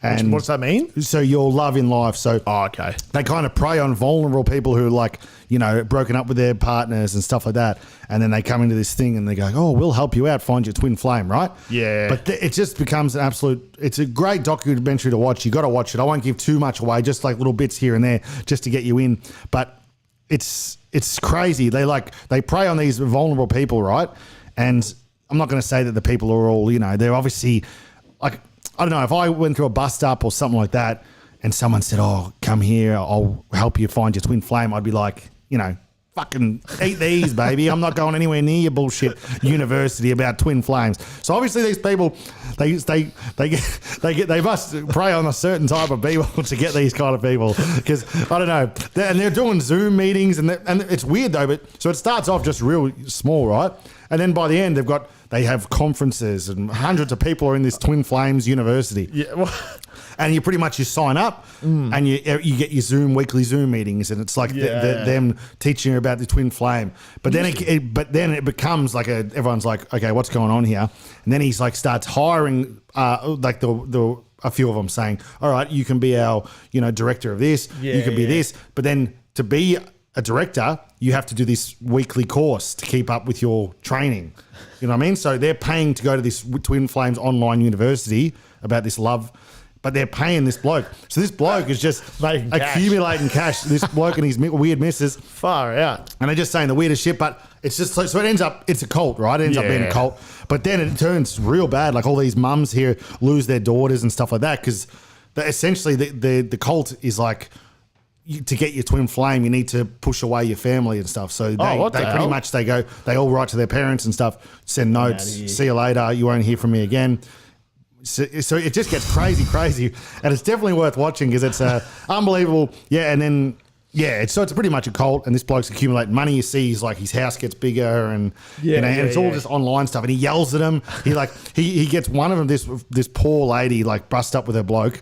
And what does that mean? So your love in life. So okay. They kind of prey on vulnerable people who are broken up with their partners and stuff like that. And then they come into this thing and they go, oh, we'll help you out, find your twin flame, right? Yeah. But it just becomes it's a great documentary to watch. You got to watch it. I won't give too much away, just like little bits here and there just to get you in. But it's crazy. They prey on these vulnerable people, right? And I'm not going to say that the people are all, they're obviously I don't know, if I went through a bus stop or something like that and someone said, oh, come here, I'll help you find your twin flame, I'd be like, fucking eat these, baby. I'm not going anywhere near your bullshit university about twin flames. So obviously these people, they must prey on a certain type of people to get these kind of people, because I don't know. They're doing Zoom meetings and it's weird though. But so it starts off just real small, right? And then by the end they have conferences and hundreds of people are in this Twin Flames University. Yeah. Well, and you pretty much sign up and you get your weekly Zoom meetings, and it's like them teaching you about the Twin Flame. But then it becomes like everyone's like, okay, what's going on here? And then he's like starts hiring a few of them, saying, all right, you can be our director of this, you can be this, but then to be a director, you have to do this weekly course to keep up with your training. You know what I mean? So they're paying to go to this Twin Flames online university about this love, but they're paying this bloke. So this bloke is just accumulating cash. This bloke and his weird missus. Far out. And they're just saying the weirdest shit, but it's just so it ends up, it's a cult, right? It ends up being a cult. But then it turns real bad. Like all these mums here lose their daughters and stuff like that, because essentially the cult is like, to get your twin flame, you need to push away your family and stuff. So they all write to their parents and stuff, send notes, see you later, you won't hear from me again. So it just gets crazy. And it's definitely worth watching because it's unbelievable. Yeah, and then, it's pretty much a cult, and this bloke's accumulating money. You see his house gets bigger and, and it's all just online stuff. And he yells at them. He gets one of them, this poor lady, bust up with her bloke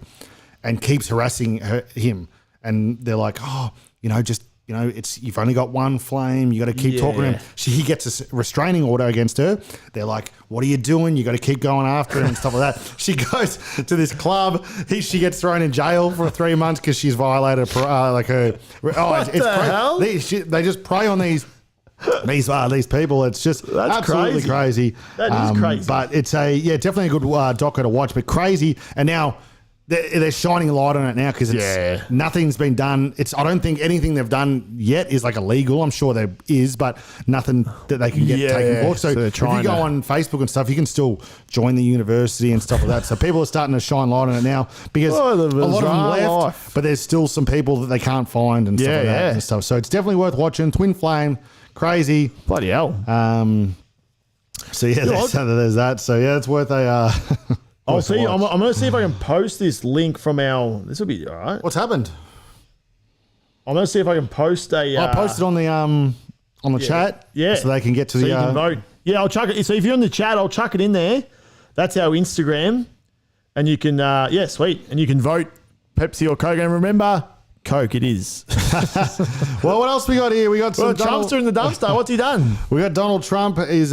and keeps harassing him. And they're like, oh, you've only got one flame. You got to keep talking to him. He gets a restraining order against her. They're like, what are you doing? You got to keep going after him and stuff like that. She goes to this club. She gets thrown in jail for 3 months because she's violated her. What the hell? They just prey on these people. It's just absolutely crazy. That is crazy. But it's definitely a good doco to watch, but crazy. And now they're shining a light on it now because nothing's been done. I don't think anything they've done yet is illegal. I'm sure there is, but nothing that they can get taken for. So if you go on Facebook and stuff, you can still join the university and stuff like that. So people are starting to shine light on it now because a lot of them left, but there's still some people that they can't find and stuff like that and stuff. So it's definitely worth watching. Twin Flame, crazy. Bloody hell. So there's that. So it's worth a... I'll see. I'm going to see if I can post this link from our... This will be all right. What's happened? I'm going to see if I can post a... I'll post it on the chat. Yeah. So they can get to so you can vote. Yeah, I'll chuck it. So if you're in the chat, I'll chuck it in there. That's our Instagram. And you can... sweet. And you can vote Pepsi or Coke. And remember... Coke, it is. Well, what else we got here? We got some Trumpster in the dumpster. What's he done? We got Donald Trump. This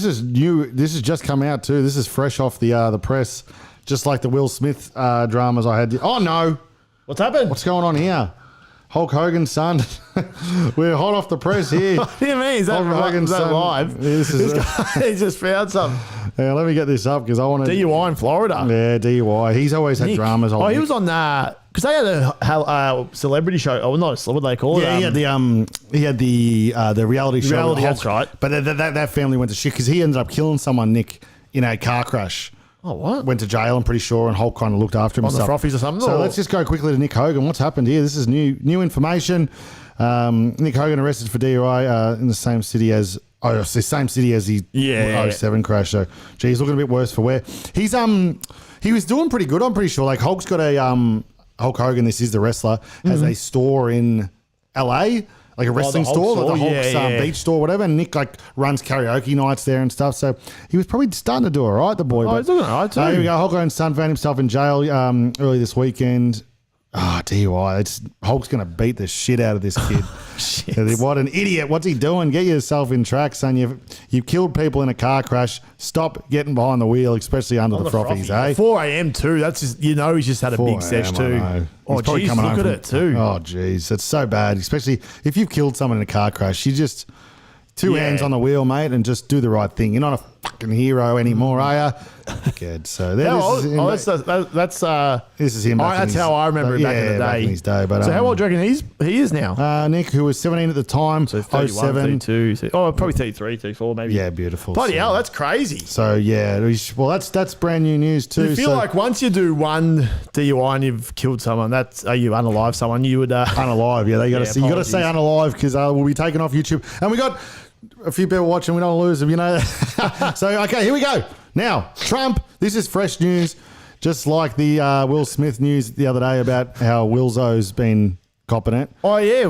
is new. This has just come out too. This is fresh off the press, just like the Will Smith dramas I had. Oh no, what's happened? What's going on here? Hulk Hogan's son. We're hot off the press here. What do you mean? Is that, Hulk Hogan's son. live? This Guy, he just found some Yeah, let me get this up because I want to. DUI in Florida. Yeah, DUI. He's always had dramas. Oh, he was on because they had a celebrity show. Oh, not what do they call it? Yeah, he had the reality show. Reality, Hulk, that's right. But that family went to shit because he ended up killing someone, Nick, in a car crash. Oh, what? Went to jail, I'm pretty sure, and Hulk kind of looked after him. On the frothies or something? So let's just go quickly to Nick Hogan. What's happened here? This is new information. Nick Hogan arrested for DUI in the same city as it's the same city as the 07 crash. So, geez, looking a bit worse for wear. He was doing pretty good. I'm pretty sure. Like Hulk's got a Hulk Hogan. This is the wrestler has a store in LA. Like a wrestling store, like the Hulk's beach store, whatever. And Nick runs karaoke nights there and stuff. So he was probably starting to do all right, the boy. Oh, he's doing all right too. Here we go. Hulk Hogan's son found himself in jail early this weekend. DUI. Hulk's going to beat the shit out of this kid. What an idiot. What's he doing? Get yourself in track, son. You've killed people in a car crash. Stop getting behind the wheel, especially under the frothies, eh? 4 a.m. too. That's just, he's just had a big sesh too. Oh, geez, look at it too. Oh, geez. It's so bad, especially if you've killed someone in a car crash. You just... Two hands on the wheel, mate, and just do the right thing. You're not a fucking hero anymore, are you? Good. So this is him. That's how I remember it back in the day. Back in his day. But, so how old do you reckon he is now? Nick, who was 17 at the time, so 31, 32, probably 33, 34 maybe. Yeah, beautiful. Bloody hell, that's crazy. So yeah, well that's brand new news too. You feel like once you do one DUI and you've killed someone, you unalive someone, you would unalive. Yeah, you got to say unalive because we'll be taken off YouTube, and we got a few people watching. We don't lose them, So okay, here we go. Now Trump. This is fresh news, just like the Will Smith news the other day about how Wilzo's been copping it. Oh yeah.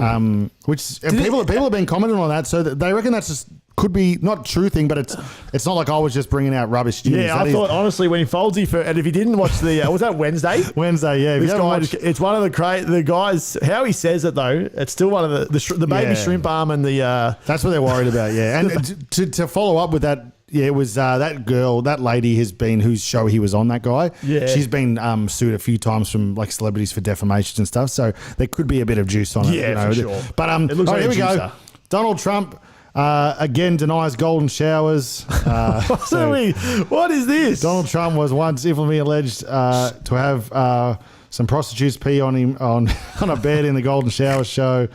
People have been commenting on that, so they reckon that's just could be not true thing, but it's not like I was just bringing out rubbish news. Yeah, I thought honestly when he folds and if he didn't watch the was that Wednesday? Wednesday, yeah. This guy, it's one of the guys. How he says it though, it's still one of the baby shrimp arm and the. That's what they're worried about, yeah. And to follow up with that. Yeah, it was that girl, that lady whose show he was on, that guy. Yeah. She's been sued a few times from like celebrities for defamation and stuff. So there could be a bit of juice on it. Yeah, for sure. But it looks like here we go. Donald Trump again denies golden showers. What is this? Donald Trump was once infamous alleged to have some prostitutes pee on him on a bed in the golden shower show.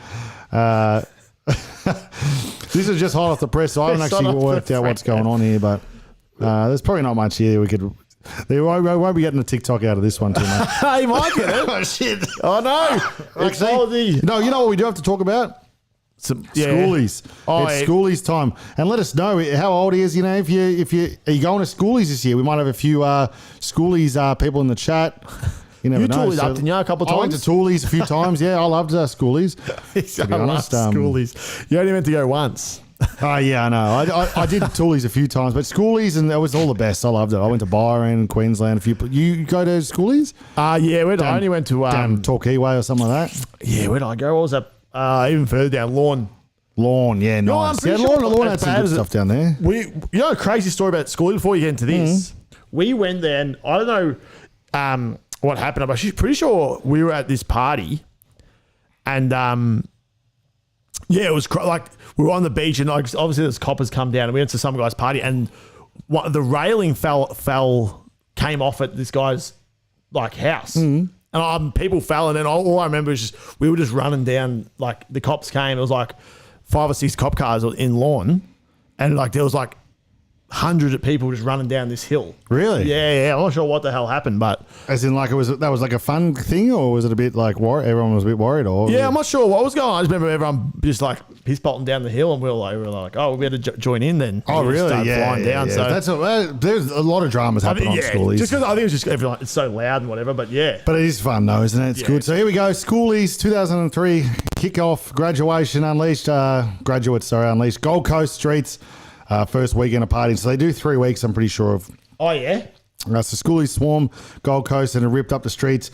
This is just hot off the press, so I haven't actually worked out what's going on here, but there's probably not much here we could... They won't be getting a TikTok out of this one too much. He might get it. Oh, shit. Oh, no. Actually, no, you know what we do have to talk about? Schoolies. It's Schoolies time. And let us know how old he is. If you are you going to Schoolies this year? We might have a few Schoolies people in the chat. You never know. Toolies up, didn't you, a couple of times? I went to Toolies a few times. Yeah, I loved Schoolies. To be honest, Schoolies. You only meant to go once. Oh, yeah, I know. I did Toolies a few times, but Schoolies, and that was all the best. I loved it. I went to Byron, Queensland. You go to Schoolies? Yeah, I only went to... down Torquay Way or something like that? Yeah, where did I go? What was that? Even further down, Lawn, yeah, nice. Lawn had some good stuff down there. A crazy story about Schoolies before you get into this. We went there, and I don't know... what happened, but she's pretty sure we were at this party and it was like we were on the beach and obviously there's coppers come down and we went to some guy's party and the railing came off at this guy's like house and people fell and then all I remember is we were just running down, like the cops came, it was like 5 or 6 cop cars in Lawn and like there was like hundreds of people just running down this hill. Really? Yeah. I'm not sure what the hell happened, but as in like that was like a fun thing, or was it a bit like everyone was a bit worried? Or I'm not sure what was going on. I just remember everyone just like piss bolting down the hill, and we were like, oh, we better join in then. Oh, really? Flying down. Yeah. So there's a lot of dramas happening on Schoolies. Just because I think it was just everyone. It's so loud and whatever, but yeah. But it is fun though, isn't it? It's good. So here we go. Schoolies 2003 kickoff, graduation unleashed. Graduates unleashed. Gold Coast streets. First weekend of partying. So they do 3 weeks, I'm pretty sure of. Oh, yeah? So Schoolies swarm Gold Coast and it ripped up the streets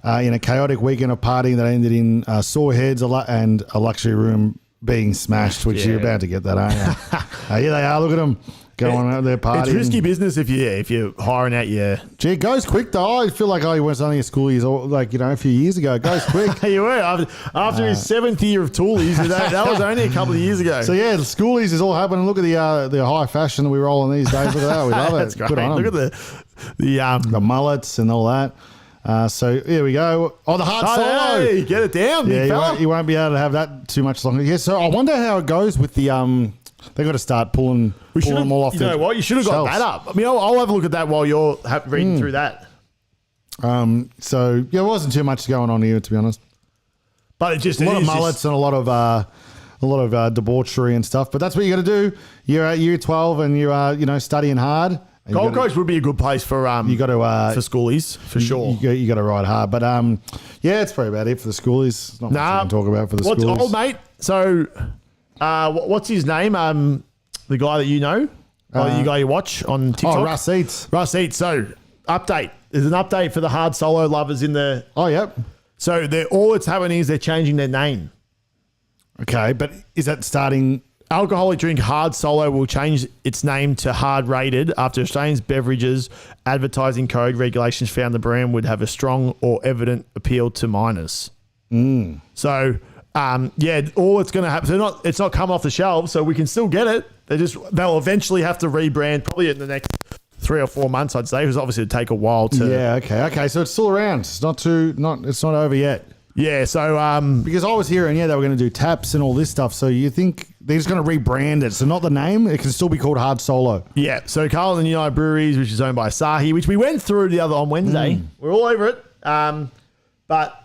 in a chaotic weekend of partying that ended in sore heads and a luxury room being smashed, which you're about to get that, aren't you? Here they are. Look at them. going out there partying. It's risky business if you're hiring out your. Gee, it goes quick though. I feel like he was only a Schoolies a few years ago. It goes quick. You were after his 7th year of Toolies. That was only a couple of years ago. So yeah, the Schoolies is all happening. Look at the high fashion that we roll in these days. Look at that. We love it. That's great. Good on 'em. Look at the mullets and all that. So here we go. Oh, the hard solo. Hey, get it down, big fella. You won't be able to have that too much longer. Yeah. So I wonder how it goes with the They've got to start pulling them all off. You know what? You should have got that up. I mean, I'll have a look at that while you're reading through that. So yeah, it wasn't too much going on here, to be honest. But it just a lot of mullets and a lot of debauchery and stuff. But that's what you got to do. You're at year 12 and you're studying hard. Gold Coast would be a good place for you got to for Schoolies for sure. You got to ride hard. But yeah, it's probably about it for the Schoolies. Not much you can talk about for the Schoolies. Old mate. So what's his name? The guy that you know, the guy you watch on TikTok. Oh, Russ Eats. Russ Eats. So update. There's an update for the hard solo lovers in the. Oh, yep. So all that's happening is they're changing their name. Okay, but is that starting? Alcoholic drink Hard Solo will change its name to Hard Rated after Australia's Beverages Advertising Code regulations found the brand would have a strong or evident appeal to minors. So, all it's going to happen. So it's not come off the shelves, so we can still get it. They'll eventually have to rebrand, probably in the next 3 or 4 months, I'd say, because obviously it'd take a while to. Yeah. Okay. So it's still around. It's not over yet. Yeah, so because I was hearing, they were going to do taps and all this stuff. So you think they're just going to rebrand it? So not the name, it can still be called Hard Solo. Yeah. So Carlton United Breweries, which is owned by Asahi, which we went through on Wednesday. We're all over it. But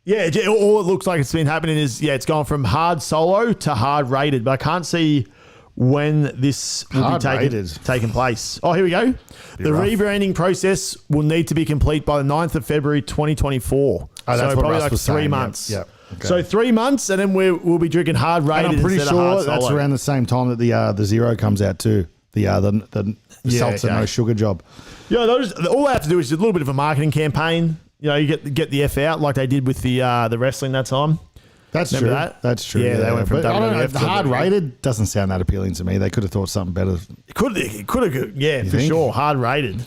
yeah, all it looks like it's been happening is it's gone from Hard Solo to Hard Rated. But I can't see when this will be taking place. Oh, here we go. The rebranding process will need to be complete by the 9th of February 2024. Oh, so probably like 3 months. Yep. Okay. So 3 months, and then we'll be drinking Hard Rated. And I'm pretty sure that's solo. around the same time that the Zero comes out too. The seltzer no sugar job. Yeah, all they have to do is a little bit of a marketing campaign. You get the F out like they did with the wrestling that time. That's true. That's true. Yeah, they went from I don't know. WWF The Hard Rated doesn't sound that appealing to me. They could have thought something better. It could have. Yeah, for sure. Hard Rated.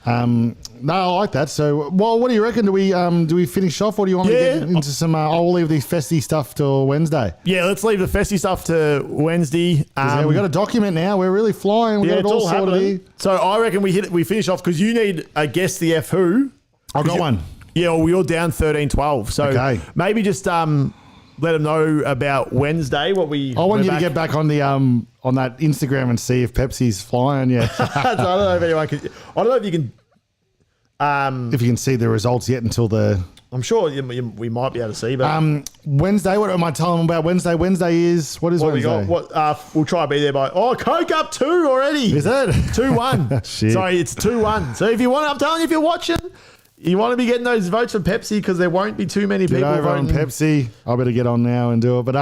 No, I like that. So, what do you reckon? Do we finish off, or do you want me to get into some? I'll leave these festy stuff till Wednesday. Yeah, let's leave the festy stuff to Wednesday. We got a document now. We're really flying. We got it all sorted here. So I reckon we finish off because you need a guess the F who. I got one. Yeah, well, you're down 13-12. So maybe just let them know about Wednesday. I want you to get back on the on that Instagram and see if Pepsi's flying. Yeah, I don't know if anyone can. I don't know if you can. If you can see the results yet until the. I'm sure we might be able to see. But Wednesday. What am I telling them about Wednesday? Wednesday is what is Wednesday? We'll try to be there by. Oh, Coke up 2 already. Is it 2-1? Sorry, it's 2-1. So if you want, I'm telling you, if you're watching. You want to be getting those votes for Pepsi because there won't be too many people voting. On Pepsi. I better get on now and do it. But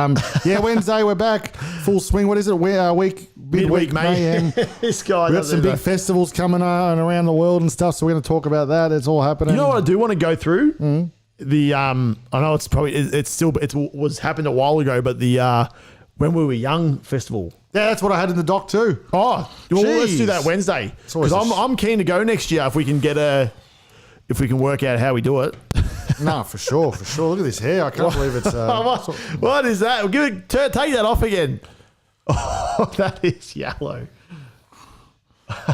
Wednesday we're back full swing. What is it? Midweek mayhem. This guy. We've got some big festivals coming on around the world and stuff. So we're going to talk about that. It's all happening. You know what I do want to go through? The I know it's probably it was happened a while ago, but the when we were young festival. Yeah, that's what I had in the doc too. Oh, well, let's do that Wednesday because I'm keen to go next year if we can get If we can work out how we do it. No, for sure. Look at this hair. I can't believe it's... what is that? Take that off again. Oh, that is yellow.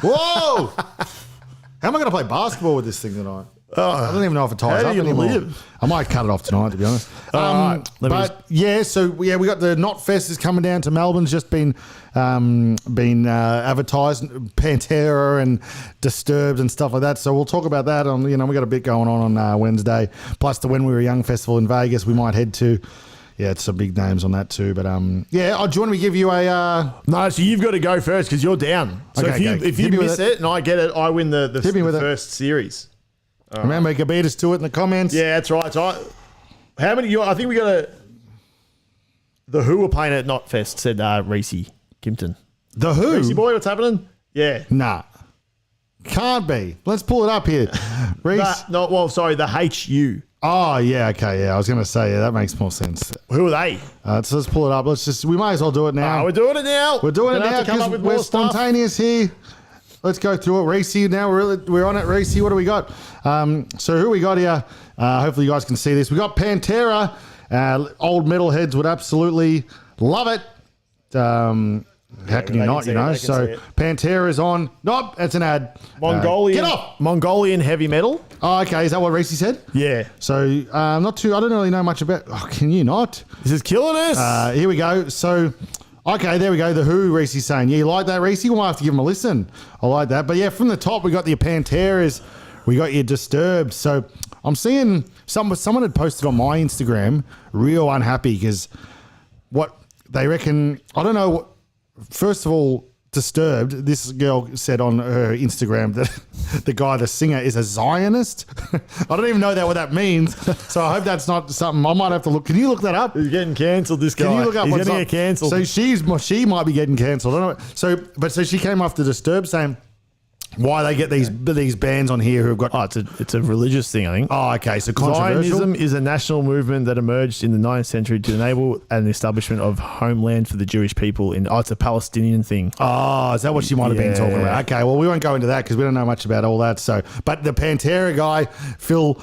Whoa! How am I going to play basketball with this thing tonight? I don't even know if it ties up anymore. I might cut it off tonight, to be honest. We got the Not Fest is coming down to Melbourne. It's just been advertised, Pantera and Disturbed and stuff like that. So we'll talk about that. We got a bit going on Wednesday. Plus the When We Were Young festival in Vegas, we might head to. Yeah, it's some big names on that too. But do you want me to give you a? No, so you've got to go first because you're down. So if you miss it and I get it, I win the first series. Remember, you can beat us to it in the comments. Yeah, that's right. So how many? I think we got the Who were playing at Not Fest, said Reese Kimpton. The Who? Reese boy, what's happening? Yeah. Nah. Can't be. Let's pull it up here. Reese. Sorry, the HU. Oh, yeah, okay, yeah. I was going to say, yeah, that makes more sense. Who are they? So let's pull it up. We might as well do it now. We're doing it now. We're doing it Gonna now have to come up because with more we're stuff. spontaneous here. Let's go through it. Reese, now we're on it. Reese, what do we got? So who we got here? Hopefully you guys can see this. We got Pantera. Old metalheads would absolutely love it. How can you not, you know? So Pantera is on. Nope, it's an ad. Mongolian. Get off! Mongolian heavy metal. Oh, okay. Is that what Reese said? Yeah. So I don't really know much about. Oh, can you not? This is killing us. Here we go. So, okay, there we go. The Who, Reese's saying. Yeah, you like that, Reese? We'll have to give him a listen. I like that. But yeah, from the top, we got the Panteras. We got your Disturbed. So I'm seeing someone had posted on my Instagram, real unhappy because what they reckon, I don't know. First of all, Disturbed, this girl said on her Instagram that the guy, the singer, is a Zionist. I don't even know what that means. So I hope that's not something I might have to look. Can you look that up? He's getting cancelled, this guy. Can you look up He's what's getting up? cancelled. So she might be getting cancelled. I don't know. So she came after Disturbed saying why they get these bands on here who've got. It's a religious thing, I think. Oh, okay. So controversial. Zionism is a national movement that emerged in the 9th century to enable an establishment of homeland for the Jewish people. It's a Palestinian thing. Oh, is that what she might have been talking about? Okay, well, we won't go into that because we don't know much about all that. So, but the Pantera guy, Phil,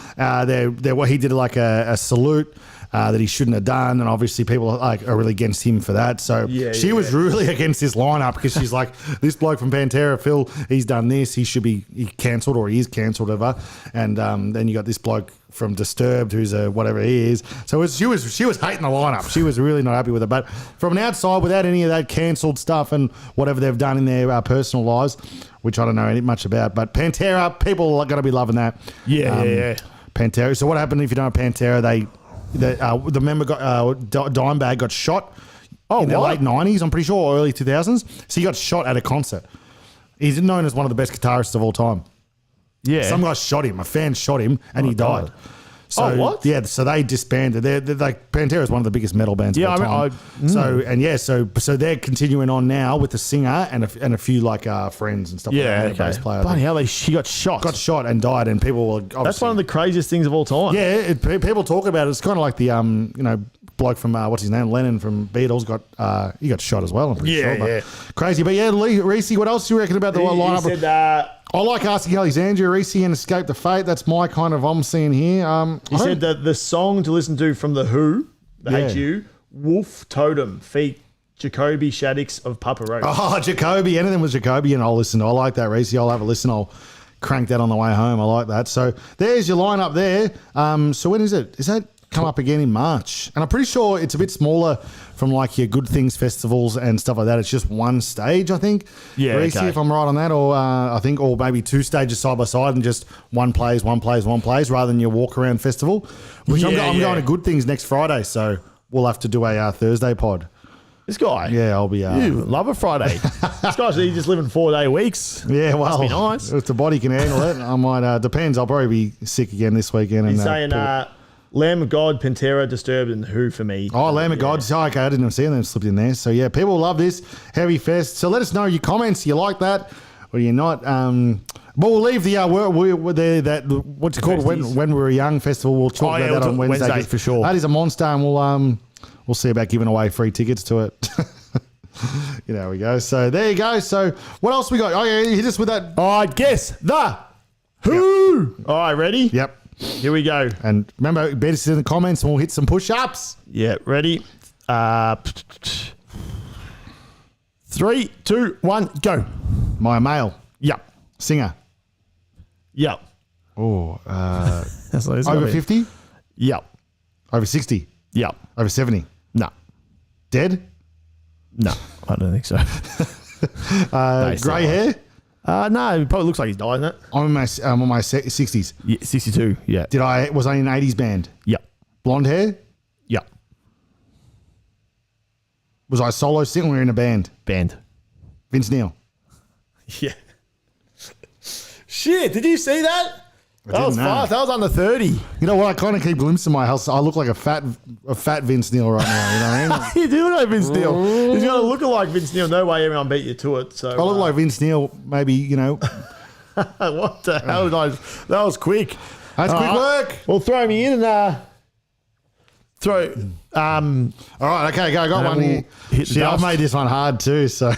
he did like a salute. That he shouldn't have done, and obviously people are really against him for that. So she was really against this lineup because she's like, this bloke from Pantera, Phil, he's done this, he should be cancelled or he is cancelled, whatever. And then you got this bloke from Disturbed, who's whatever he is. So she was hating the lineup. She was really not happy with it. But from an outside, without any of that cancelled stuff and whatever they've done in their personal lives, which I don't know much about, but Pantera, people are going to be loving that. Yeah. Pantera. So what happened if you don't have Pantera? The member Dimebag got shot in the late 90s, I'm pretty sure, or early 2000s. So he got shot at a concert. He's known as one of the best guitarists of all time. Yeah. Some guy shot him. A fan shot him, and he died. God. So, what? Yeah, so they disbanded. They're like Pantera is one of the biggest metal bands of all time. So they're continuing on now with the singer and a few friends and stuff like that. Okay. Bass player, Bloody hell, she got shot. got shot and died, and people were obviously... That's one of the craziest things of all time. Yeah, people talk about it. It's kind of like the bloke from what's his name, Lennon from Beatles got shot as well. I'm pretty sure. But crazy. But yeah, Reese, what else do you reckon about the lineup? He said I like asking Alexandria, Reese, and Escape the Fate. That's my kind of I'm seeing here. He said that the song to listen to from the Who, the HU, Wolf Totem feat Jacoby Shaddix of Papa Roach. Oh, Jacoby, anything with Jacoby, and I'll listen. I like that, Reese. I'll have a listen. I'll crank that on the way home. I like that. So there's your lineup there. So when is it? Is that come up again in March? And I'm pretty sure it's a bit smaller from like your Good Things festivals and stuff like that. It's just one stage, I think. Yeah, Reese, if I'm right on that, or or maybe two stages side by side and just one plays rather than your walk around festival. Which I'm going to Good Things next Friday, so we'll have to do a Thursday pod. This guy. Yeah, I'll be... you love a Friday. This guy's just living 4-day weeks. Yeah, well... Must be nice. If the body can handle it, I might... depends. I'll probably be sick again this weekend. He's saying Lamb of God, Pantera, Disturbed, and Who for me. Oh, Lamb of God. Oh, okay, I didn't see them slipped in there. So, yeah, people love this Heavy Fest. So let us know your comments. You like that or you're not? But we'll leave the what's it called? When we were young festival. We'll talk about that on Wednesday for sure. That is a monster, and we'll see about giving away free tickets to it. There we go. So there you go. So what else we got? Oh yeah, hit us with that. I guess the Who. Yep. All right, ready? Yep. Here we go. And remember, beat us in the comments, and we'll hit some push-ups. Yeah, ready? 3, 2, 1, go. My male. Yep. Singer. Yep. Oh, over 50? Yep. Over 60? Yep. Over 70? No. Dead? No, I don't think so. Grey hair? No, it probably looks like he's died, isn't it? I'm on my 60s. Yeah, 62, yeah. Was I in an 80s band? Yep. Blonde hair? Yep. Was I solo singing or in a band? Band. Vince Neil. Yeah. Shit, did you see that? That was fast. That was under 30. You know what? I kind of keep glimpsing my house. I look like a fat Vince Neil right now. You know what I mean? You do look like Vince Neil. He's going to look like Vince Neil. No way everyone beat you to it. So I look like Vince Neil, maybe, What the hell? That was quick. That's quick work. Well, throw me in and throw. All right, okay, go. I got And one then here. we'll hit the See, I've dust. made this one hard too, so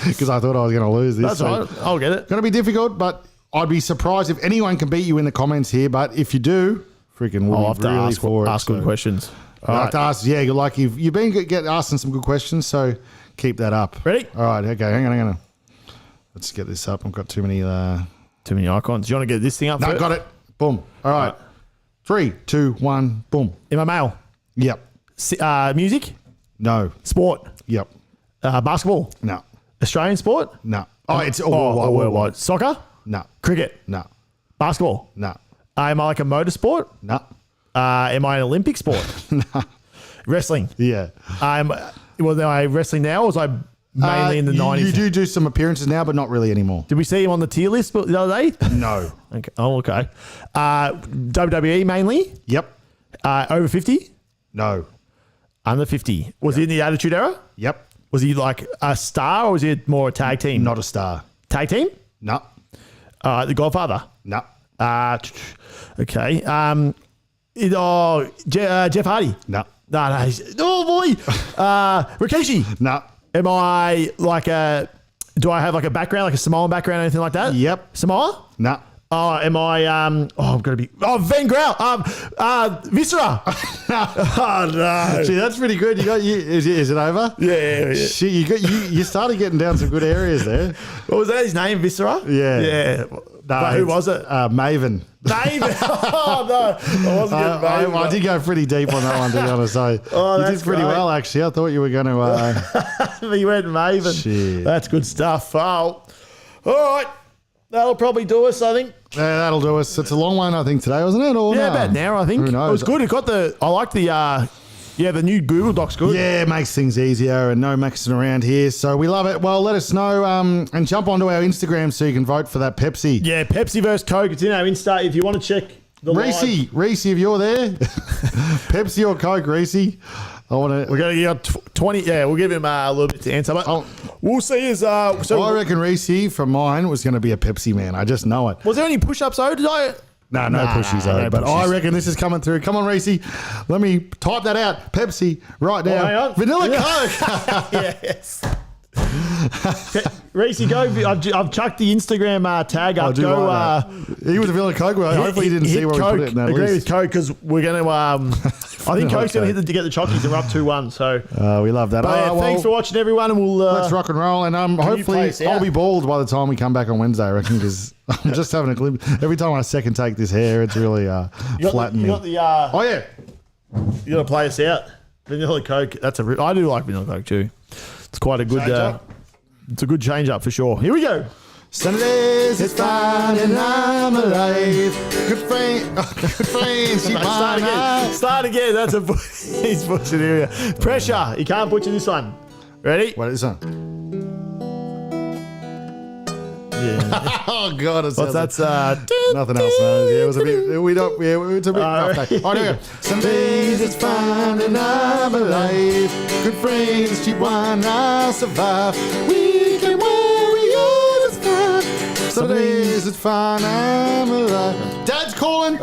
because I thought I was going to lose this. That's all right. I'll get it. Going to be difficult, but I'd be surprised if anyone can beat you in the comments here. But if you do, freaking, we'll I'll be have to really ask good questions. I like to ask, like you've been asking some good questions, so keep that up. Ready? All right, okay, hang on. Let's get this up. I've got too many. Too many icons. Do you want to get this thing up No, first? got it. Boom. All right. 3, 2, 1, boom. Am I male? Yep. Music? No. Sport? Yep. Basketball? No. Australian sport? No. Oh, it's worldwide. worldwide. Soccer? No. Cricket? No. Basketball? No. Am I like a motorsport? No. Am I an Olympic sport? No. Wrestling? Yeah. Am I wrestling now or was I mainly in the 90s? You do some appearances now, but not really anymore. Did we see him on the tier list the other day? No. Okay. Oh, okay. WWE mainly? Yep. Over 50? No. Under 50. Was he in the Attitude Era? Yep. Was he like a star or was he more a tag team? Not a star. Tag team? No. The Godfather? No. Okay. Jeff Hardy? No. No. Oh, boy. Rikishi? No. Am I like do I have like a background, like a Samoan background or anything like that? Yep. Samoa? No. Oh, am I, I'm going to be, Van Grau, Viscera. Oh, no. See, that's pretty good. Is it over? Yeah. Shit, you started getting down some good areas there. What was that, his name, Viscera? Yeah. Yeah. But who was it? Maven. Maven. Oh, no. I wasn't getting Maven. I did go pretty deep on that one, to be honest. So you did pretty well, actually. I thought you were going to... You went Maven. Shit. That's good stuff. Oh, all right. That'll probably do us, I think. Yeah, that'll do us. It's a long one, I think, today, wasn't it? Or Yeah, no? about an hour, I think. Who knows? It was good. It got I like the new Google Doc's good. Yeah, it makes things easier and no mixing around here. So we love it. Well, let us know and jump onto our Instagram so you can vote for that Pepsi. Yeah, Pepsi versus Coke. It's in our Insta. If you want to check the live. Reese, if you're there, Pepsi or Coke, Reese. We're going to get 20. Yeah, we'll give him a little bit to answer. But we'll see. I reckon Reese from mine was going to be a Pepsi man. I just know it. Was there any push-ups, though? Did I? No pushies, no but pushies. I reckon this is coming through. Come on, Reese. Let me type that out. Pepsi right now. hang on. Vanilla Coke. Yes. Reese, go. I've chucked the Instagram tag up. Go. Right he was a Vanilla Coke. Well, hopefully you didn't see where Coke, we put it in that agree list. with Coke because we're going to. I think Coke's going to get the chockies and we're up 2-1. So we love that. But thanks for watching, everyone, and we'll let's rock and roll. And hopefully I'll be bald by the time we come back on Wednesday. I reckon because I'm just having a glimpse. Every time I second take this hair, it's really flattening me. Oh yeah, you got to play us out. Vanilla Coke. I do like Vanilla Coke too. It's quite a good. It's a good change up for sure. Here we go. Sundays it's fine and I'm alive. Good friends, Start again. That's he's pushing area. Pressure. You can't butcher this one. Ready? What is that? Yeah. Oh god, it's What's that's nothing else. Yeah, it was a bit. We don't. Yeah, it's a bit rough. Day. Oh, there we go. Some days it's fine and I'm alive. Good friends, cheap wine, I'll survive. Weekend warriors, it's fine. Some days it's fine, I'm alive. Dad's calling.